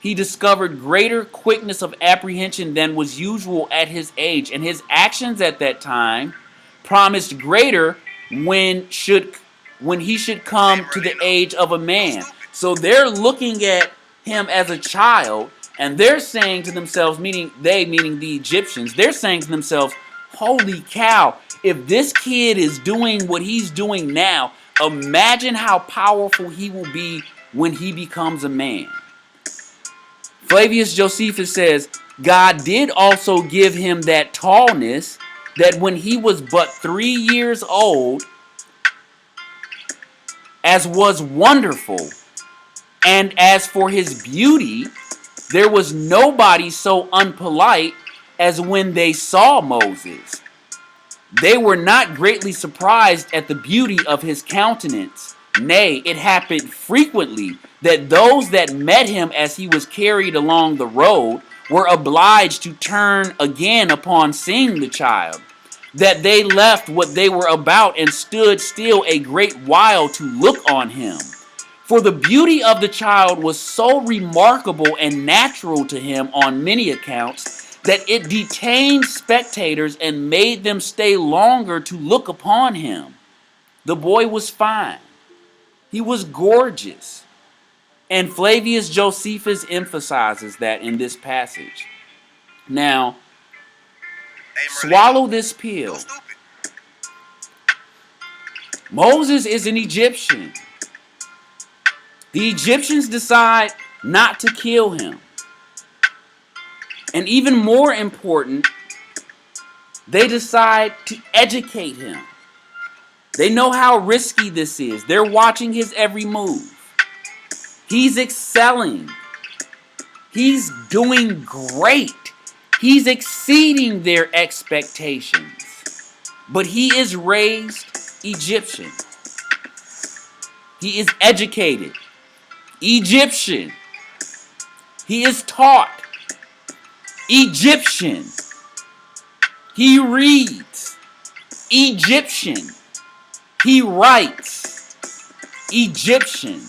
he discovered greater quickness of apprehension than was usual at his age, and his actions at that time promised greater when he should come to the age of a man. So they're looking at him as a child, and they're saying to themselves, meaning the Egyptians, they're saying to themselves, holy cow, if this kid is doing what he's doing now, imagine how powerful he will be when he becomes a man. Flavius Josephus says, God did also give him that tallness that when he was but 3 years old, as was wonderful, and as for his beauty, there was nobody so unpolite as when they saw Moses. They were not greatly surprised at the beauty of his countenance. Nay, it happened frequently that those that met him as he was carried along the road were obliged to turn again upon seeing the child, that they left what they were about and stood still a great while to look on him. For the beauty of the child was so remarkable and natural to him on many accounts, that it detained spectators and made them stay longer to look upon him. The boy was fine. He was gorgeous. And Flavius Josephus emphasizes that in this passage. Now, swallow this pill. Moses is an Egyptian. The Egyptians decide not to kill him. And even more important, they decide to educate him. They know how risky this is. They're watching his every move. He's excelling. He's doing great. He's exceeding their expectations. But he is raised Egyptian. He is educated. Egyptian. He is taught. Egyptian. He reads. Egyptian. He writes. Egyptian.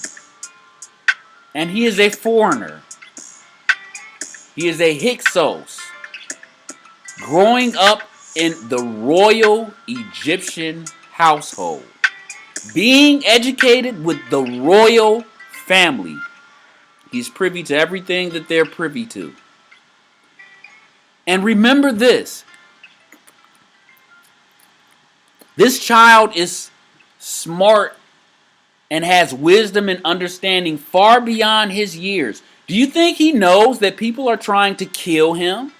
And he is a foreigner. He is a Hyksos. Growing up in the royal Egyptian household. Being educated with the royal family. He's privy to everything that they're privy to. And remember this. This child is smart and has wisdom and understanding far beyond his years. Do you think he knows that people are trying to kill him?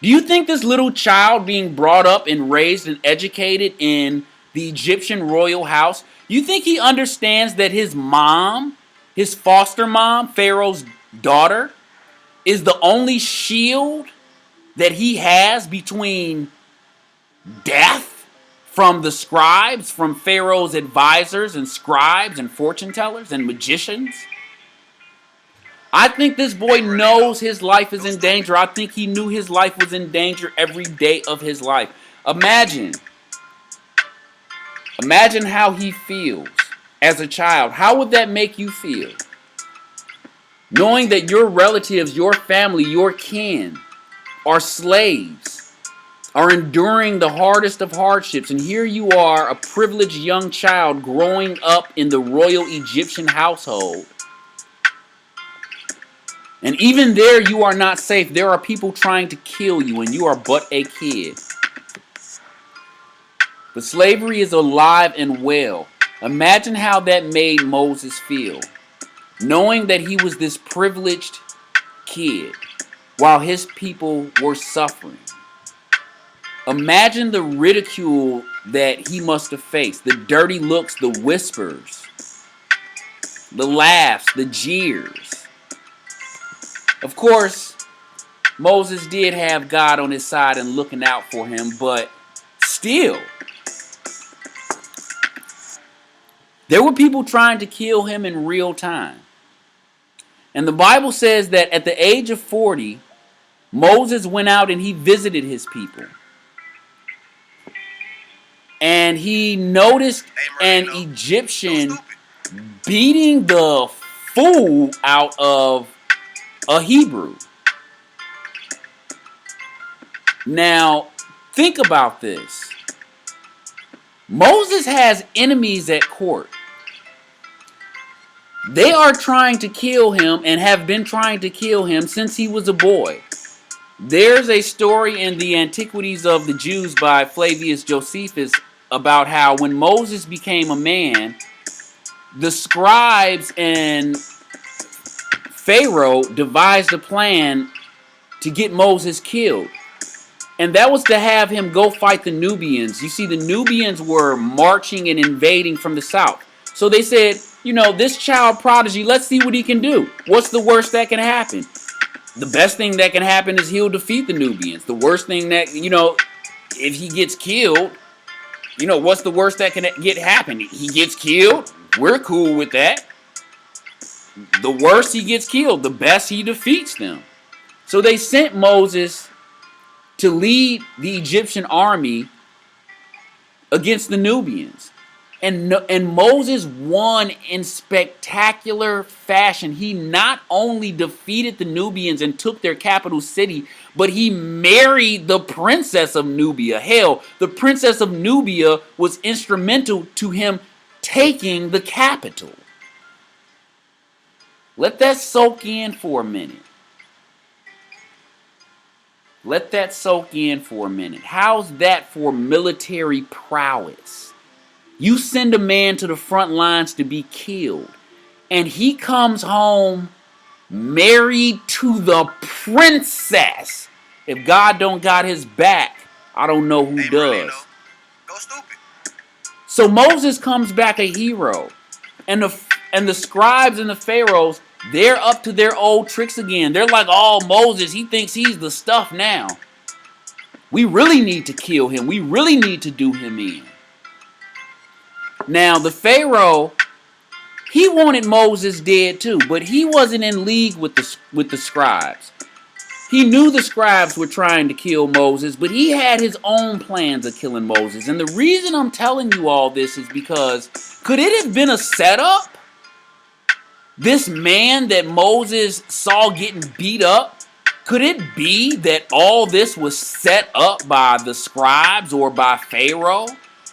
Do you think this little child being brought up and raised and educated in the Egyptian royal house, you think he understands that his mom, his foster mom, Pharaoh's daughter, is the only shield that he has between death from the scribes, from Pharaoh's advisors and scribes and fortune tellers and magicians? I think this boy knows his life is in danger. I think he knew his life was in danger every day of his life. Imagine how he feels as a child. How would that make you feel? Knowing that your relatives, your family, your kin are slaves, are enduring the hardest of hardships. And here you are, a privileged young child growing up in the royal Egyptian household. And even there, you are not safe. There are people trying to kill you, and you are but a kid. But slavery is alive and well. Imagine how that made Moses feel, knowing that he was this privileged kid while his people were suffering. Imagine the ridicule that he must have faced, the dirty looks, the whispers, the laughs, the jeers. Of course, Moses did have God on his side and looking out for him, but still, there were people trying to kill him in real time. And the Bible says that at the age of 40, Moses went out and he visited his people. And he noticed an Egyptian beating the fool out of a Hebrew. Now, think about this. Moses has enemies at court. They are trying to kill him and have been trying to kill him since he was a boy. There's a story in the Antiquities of the Jews by Flavius Josephus about how when Moses became a man, the scribes and Pharaoh devised a plan to get Moses killed. And that was to have him go fight the Nubians. You see, the Nubians were marching and invading from the south. So they said, this child prodigy, let's see what he can do. What's the worst that can happen? The best thing that can happen is he'll defeat the Nubians. The worst thing that, if he gets killed, what's the worst that can happen? He gets killed. We're cool with that. The worse he gets killed, the best he defeats them. So they sent Moses to lead the Egyptian army against the Nubians. And Moses won in spectacular fashion. He not only defeated the Nubians and took their capital city, but he married the princess of Nubia. Hell, the princess of Nubia was instrumental to him taking the capital. Let that soak in for a minute. Let that soak in for a minute. How's that for military prowess? You send a man to the front lines to be killed, and he comes home married to the princess. If God don't got his back, I don't know who does. Go stupid. So Moses comes back a hero, and the scribes and the pharaohs, they're up to their old tricks again. They're like, oh, Moses, he thinks he's the stuff now. We really need to kill him. We really need to do him in. Now, the Pharaoh, he wanted Moses dead too, but he wasn't in league with the scribes. He knew the scribes were trying to kill Moses, but he had his own plans of killing Moses. And the reason I'm telling you all this is because, could it have been a setup? This man that Moses saw getting beat up, could it be that all this was set up by the scribes or by Pharaoh?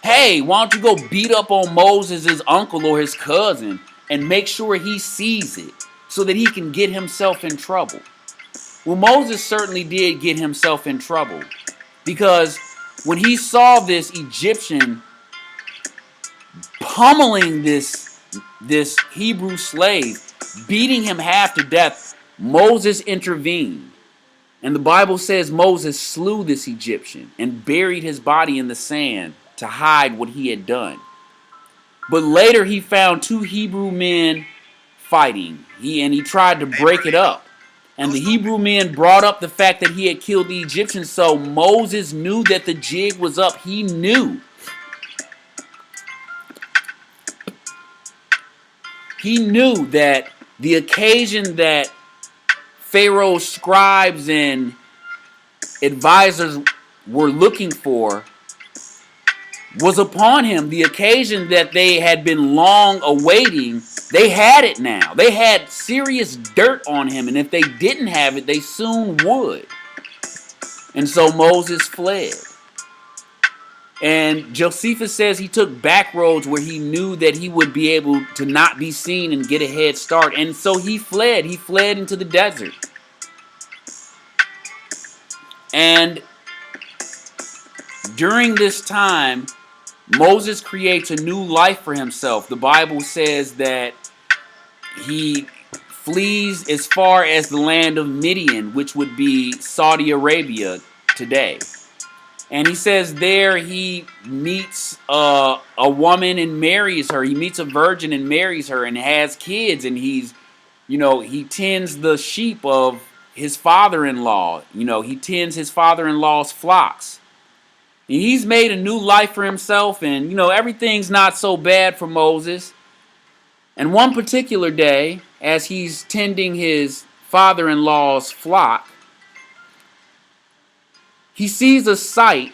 Hey, why don't you go beat up on Moses' uncle or his cousin and make sure he sees it so that he can get himself in trouble? Well, Moses certainly did get himself in trouble, because when he saw this Egyptian pummeling this Hebrew slave, beating him half to death, Moses intervened. And the Bible says Moses slew this Egyptian and buried his body in the sand to hide what he had done. But later he found two Hebrew men fighting. He tried to break it up. And the Hebrew men brought up the fact that he had killed the Egyptians, so Moses knew that the jig was up. He knew. He knew that the occasion that Pharaoh's scribes and advisors were looking for was upon him. The occasion that they had been long awaiting, they had it now. They had serious dirt on him, and if they didn't have it, they soon would. And so Moses fled. And Josephus says he took back roads where he knew that he would be able to not be seen and get a head start. And so he fled. He fled into the desert. And during this time, Moses creates a new life for himself. The Bible says that he flees as far as the land of Midian, which would be Saudi Arabia today. And he says there he meets a woman and marries her. He meets a virgin and marries her and has kids. And he tends the sheep of his father-in-law. He tends his father-in-law's flocks. And he's made a new life for himself. And, everything's not so bad for Moses. And one particular day, as he's tending his father-in-law's flock, he sees a sight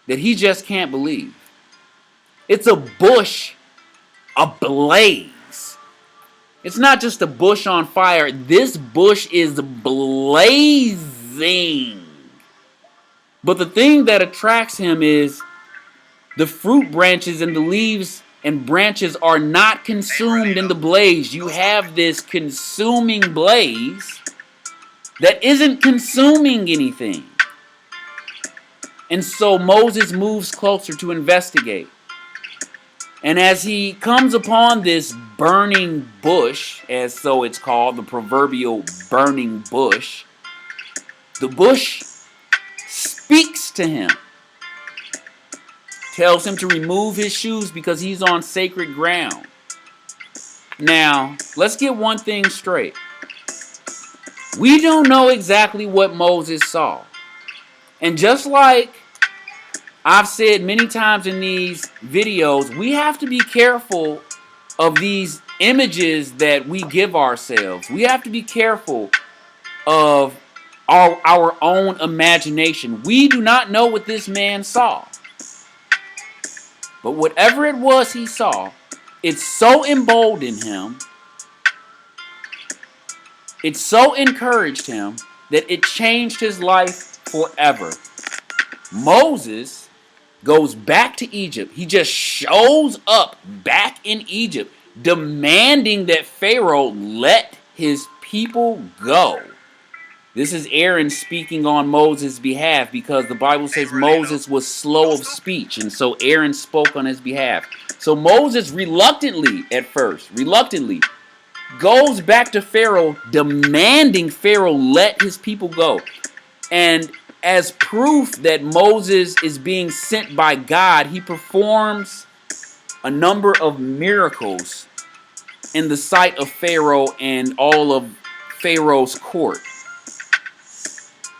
that he just can't believe. It's a bush ablaze. It's not just a bush on fire. This bush is blazing. But the thing that attracts him is the fruit branches and the leaves and branches are not consumed in the blaze. You have this consuming blaze that isn't consuming anything. And so Moses moves closer to investigate. And as he comes upon this burning bush, as so it's called, the proverbial burning bush, the bush speaks to him. Tells him to remove his shoes because he's on sacred ground. Now, let's get one thing straight. We don't know exactly what Moses saw. And just like I've said many times in these videos, we have to be careful of these images that we give ourselves. We have to be careful of our own imagination. We do not know what this man saw. But whatever it was he saw, it so emboldened him, it so encouraged him that it changed his life forever. Moses goes back to Egypt. He just shows up back in Egypt, demanding that Pharaoh let his people go. This is Aaron speaking on Moses' behalf because the Bible says Moses was slow of speech, and so Aaron spoke on his behalf. So Moses reluctantly goes back to Pharaoh, demanding Pharaoh let his people go. And as proof that Moses is being sent by God, he performs a number of miracles in the sight of Pharaoh and all of Pharaoh's court.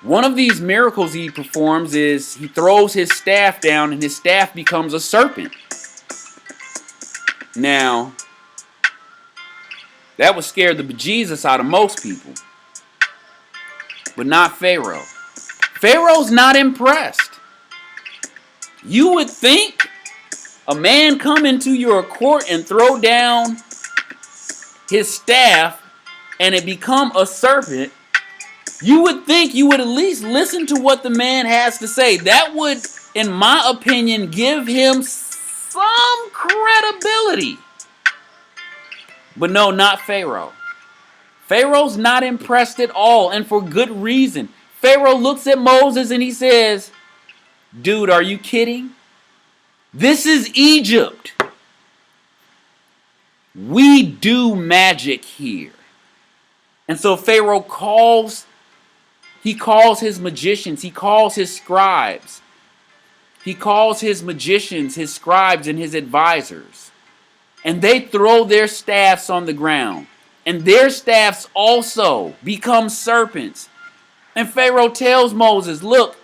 One of these miracles he performs is he throws his staff down and his staff becomes a serpent. Now, that would scare the bejesus out of most people, but not Pharaoh. Pharaoh's not impressed. You would think a man come into your court and throw down his staff and it become a serpent. You would think you would at least listen to what the man has to say. That would, in my opinion, give him some credibility. But no, not Pharaoh. Pharaoh's not impressed at all, and for good reason. Pharaoh looks at Moses and he says, "Dude, are you kidding? This is Egypt. We do magic here." And so Pharaoh calls his magicians, he calls his scribes, he calls his magicians, his scribes, and his advisors. And they throw their staffs on the ground. And their staffs also become serpents. And Pharaoh tells Moses, "Look,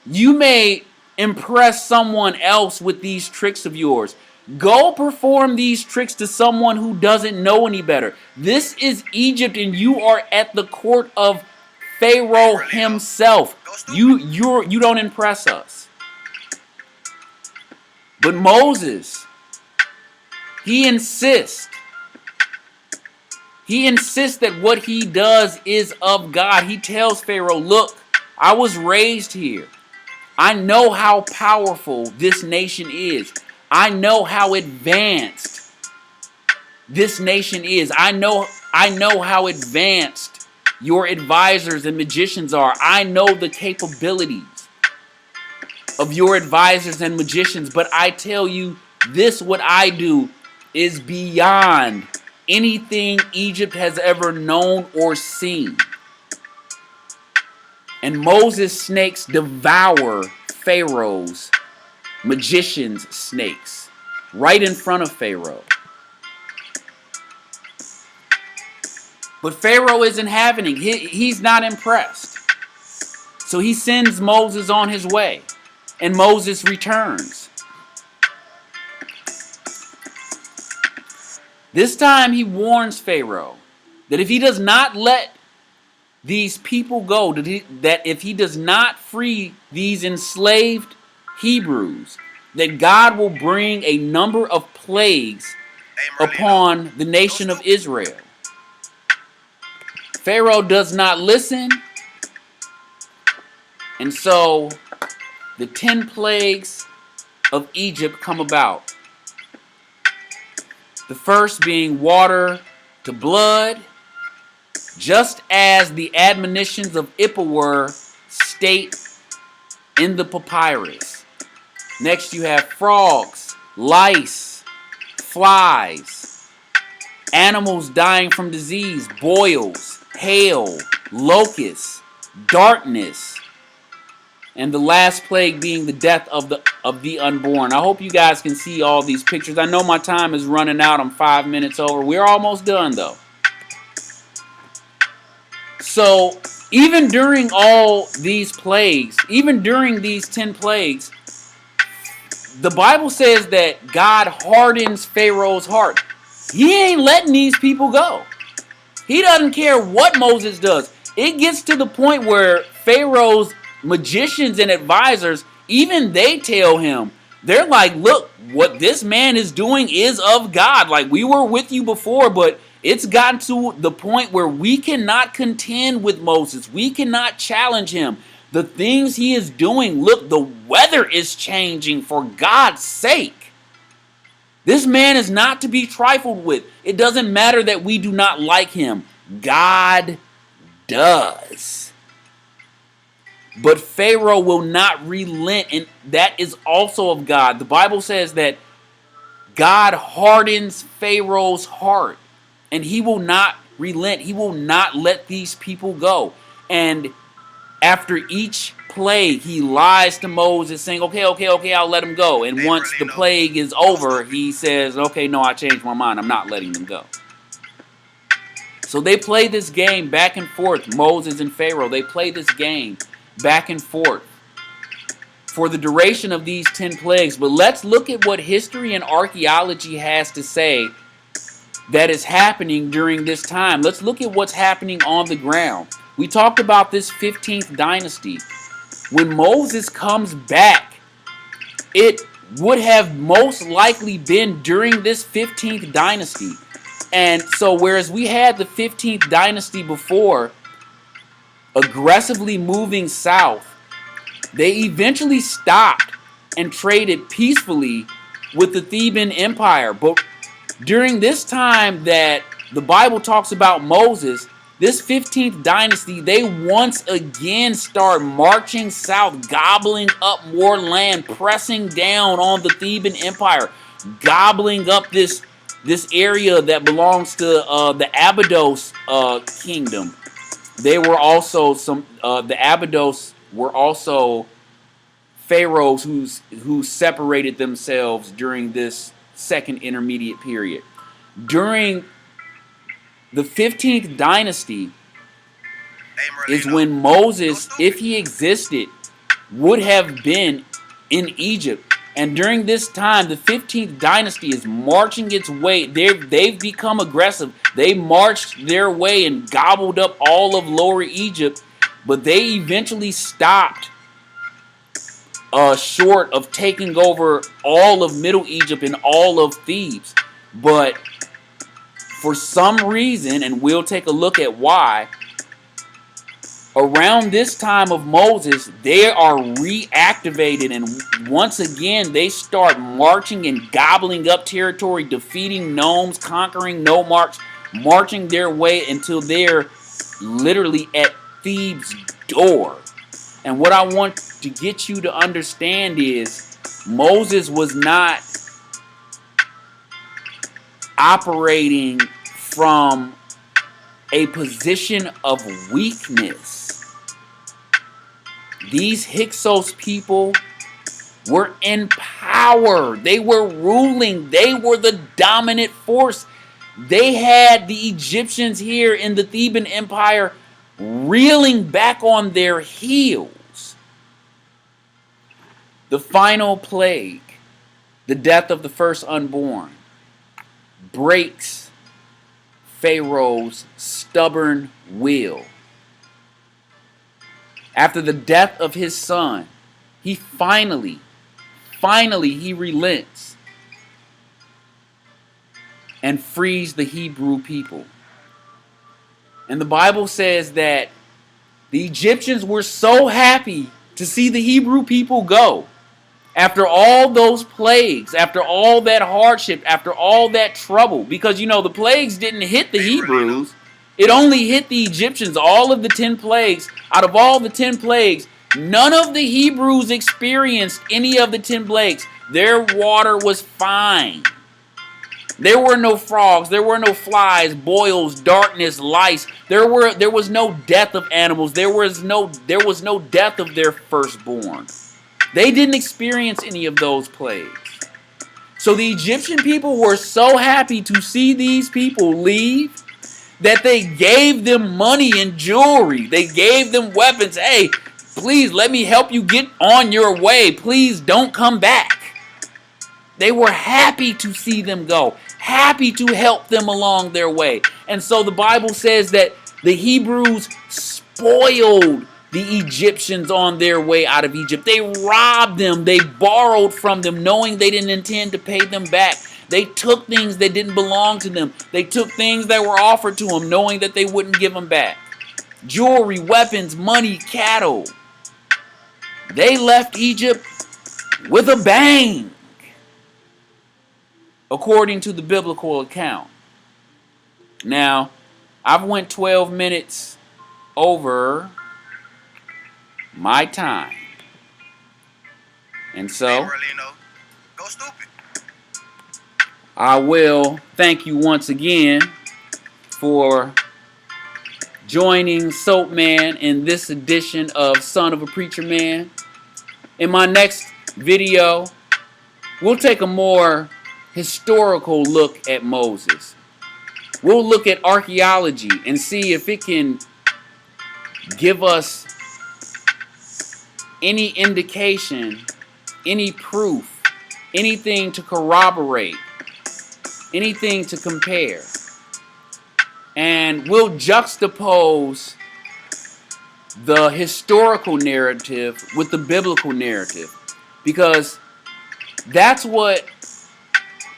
you may impress someone else with these tricks of yours. Go perform these tricks to someone who doesn't know any better. This is Egypt and you are at the court of Pharaoh himself. You don't impress us." But Moses, he insists that what he does is of God. He tells Pharaoh, "Look, I was raised here. I know how powerful this nation is. I know how advanced this nation is. I know how advanced your advisors and magicians are. I know the capabilities of your advisors and magicians, but I tell you this, what I do is beyond anything Egypt has ever known or seen. And Moses' snakes devour Pharaoh's magicians' snakes right in front of Pharaoh. But Pharaoh isn't having it. He's not impressed. So he sends Moses on his way. And Moses returns. This time he warns Pharaoh that if he does not let these people go, that if he does not free these enslaved Hebrews, that God will bring a number of plagues upon the nation of Israel. Pharaoh does not listen, and so the 10 plagues of Egypt come about. The first being water to blood, just as the admonitions of Ippawur state in the papyrus. Next you have frogs, lice, flies, animals dying from disease, boils, hail, locusts, darkness, and the last plague being the death of the unborn. I hope you guys can see all these pictures. I know my time is running out. I'm 5 minutes over. We're almost done though. So even during all these plagues, even during these 10 plagues, the Bible says that God hardens Pharaoh's heart. He ain't letting these people go. He doesn't care what Moses does. It gets to the point where Pharaoh's magicians and advisors, even they tell him, they're like, look, what this man is doing is of God. Like, we were with you before, but it's gotten to the point where we cannot contend with Moses. We cannot challenge him. The things he is doing, look, the weather is changing, for God's sake. This man is not to be trifled with. It doesn't matter that we do not like him. God does. But Pharaoh will not relent, and that is also of God. The Bible says that God hardens Pharaoh's heart, and he will not relent. He will not let these people go. And after each plague, he lies to Moses, saying, okay, I'll let him go. And once the plague is over, he says, okay, no, I changed my mind. I'm not letting them go. So they play this game back and forth, Moses and Pharaoh. They play this game back and forth for the duration of these 10 plagues. But let's look at what history and archaeology has to say that is happening during this time. Let's look at what's happening on the ground. We talked about this 15th dynasty. When Moses comes back, it would have most likely been during this 15th dynasty. And so whereas we had the 15th dynasty before, aggressively moving south, they eventually stopped and traded peacefully with the Theban Empire. But during this time that the Bible talks about Moses, this 15th dynasty, they once again start marching south, gobbling up more land, pressing down on the Theban Empire, gobbling up this area that belongs to the Abydos kingdom. They were also the Abydos were also pharaohs who separated themselves during this second intermediate period. During the 15th dynasty is when Moses, if he existed, would have been in Egypt. And during this time, the 15th dynasty is marching its way. They've become aggressive. They marched their way and gobbled up all of Lower Egypt, but they eventually stopped short of taking over all of Middle Egypt and all of Thebes. But for some reason, and we'll take a look at why, Around this time of Moses, they are reactivated, and once again they start marching and gobbling up territory, defeating gnomes, conquering nomarchs, marching their way until they're literally at Thebes' door. And what I want to get you to understand is Moses was not operating from a position of weakness. These Hyksos people were in power. They were ruling. They were the dominant force. They had the Egyptians here in the Theban Empire reeling back on their heels. The final plague, the death of the first unborn, breaks Pharaoh's stubborn will. After the death of his son, he finally he relents and frees the Hebrew people. And the Bible says that the Egyptians were so happy to see the Hebrew people go. After all those plagues, after all that hardship, after all that trouble, because the plagues didn't hit the Hebrews, it only hit the Egyptians. All of the 10 plagues, out of all the 10 plagues, none of the Hebrews experienced any of the 10 plagues. Their water was fine. There were no frogs, there were no flies, boils, darkness, lice. There was no death of animals. There was no death of their firstborn. They didn't experience any of those plagues. So the Egyptian people were so happy to see these people leave that they gave them money and jewelry. They gave them weapons. Hey, please let me help you get on your way. Please don't come back. They were happy to see them go, happy to help them along their way. And so the Bible says that the Hebrews spoiled the Egyptians on their way out of Egypt. They robbed them. They borrowed from them, knowing they didn't intend to pay them back. They took things that didn't belong to them. They took things that were offered to them, knowing that they wouldn't give them back. Jewelry, weapons, money, cattle. They left Egypt with a bang, according to the biblical account. Now, I've went 12 minutes over my time. And so, go stupid. I will thank you once again for joining Soapman in this edition of Son of a Preacher Man. In my next video, we'll take a more historical look at Moses. We'll look at archaeology and see if it can give us any indication, any proof, anything to corroborate, anything to compare. And we'll juxtapose the historical narrative with the biblical narrative, because that's what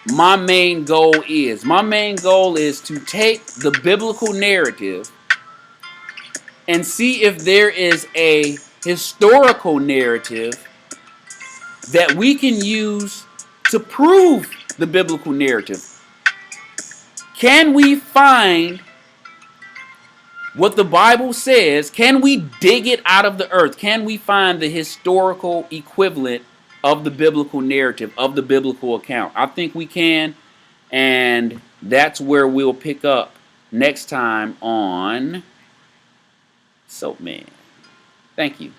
my main goal is. My main goal is to take the biblical narrative and see if there is a historical narrative that we can use to prove the biblical narrative. Can we find what the Bible says? Can we dig it out of the earth? Can we find the historical equivalent of the biblical narrative, of the biblical account? I think we can, and that's where we'll pick up next time on Soapman. Thank you.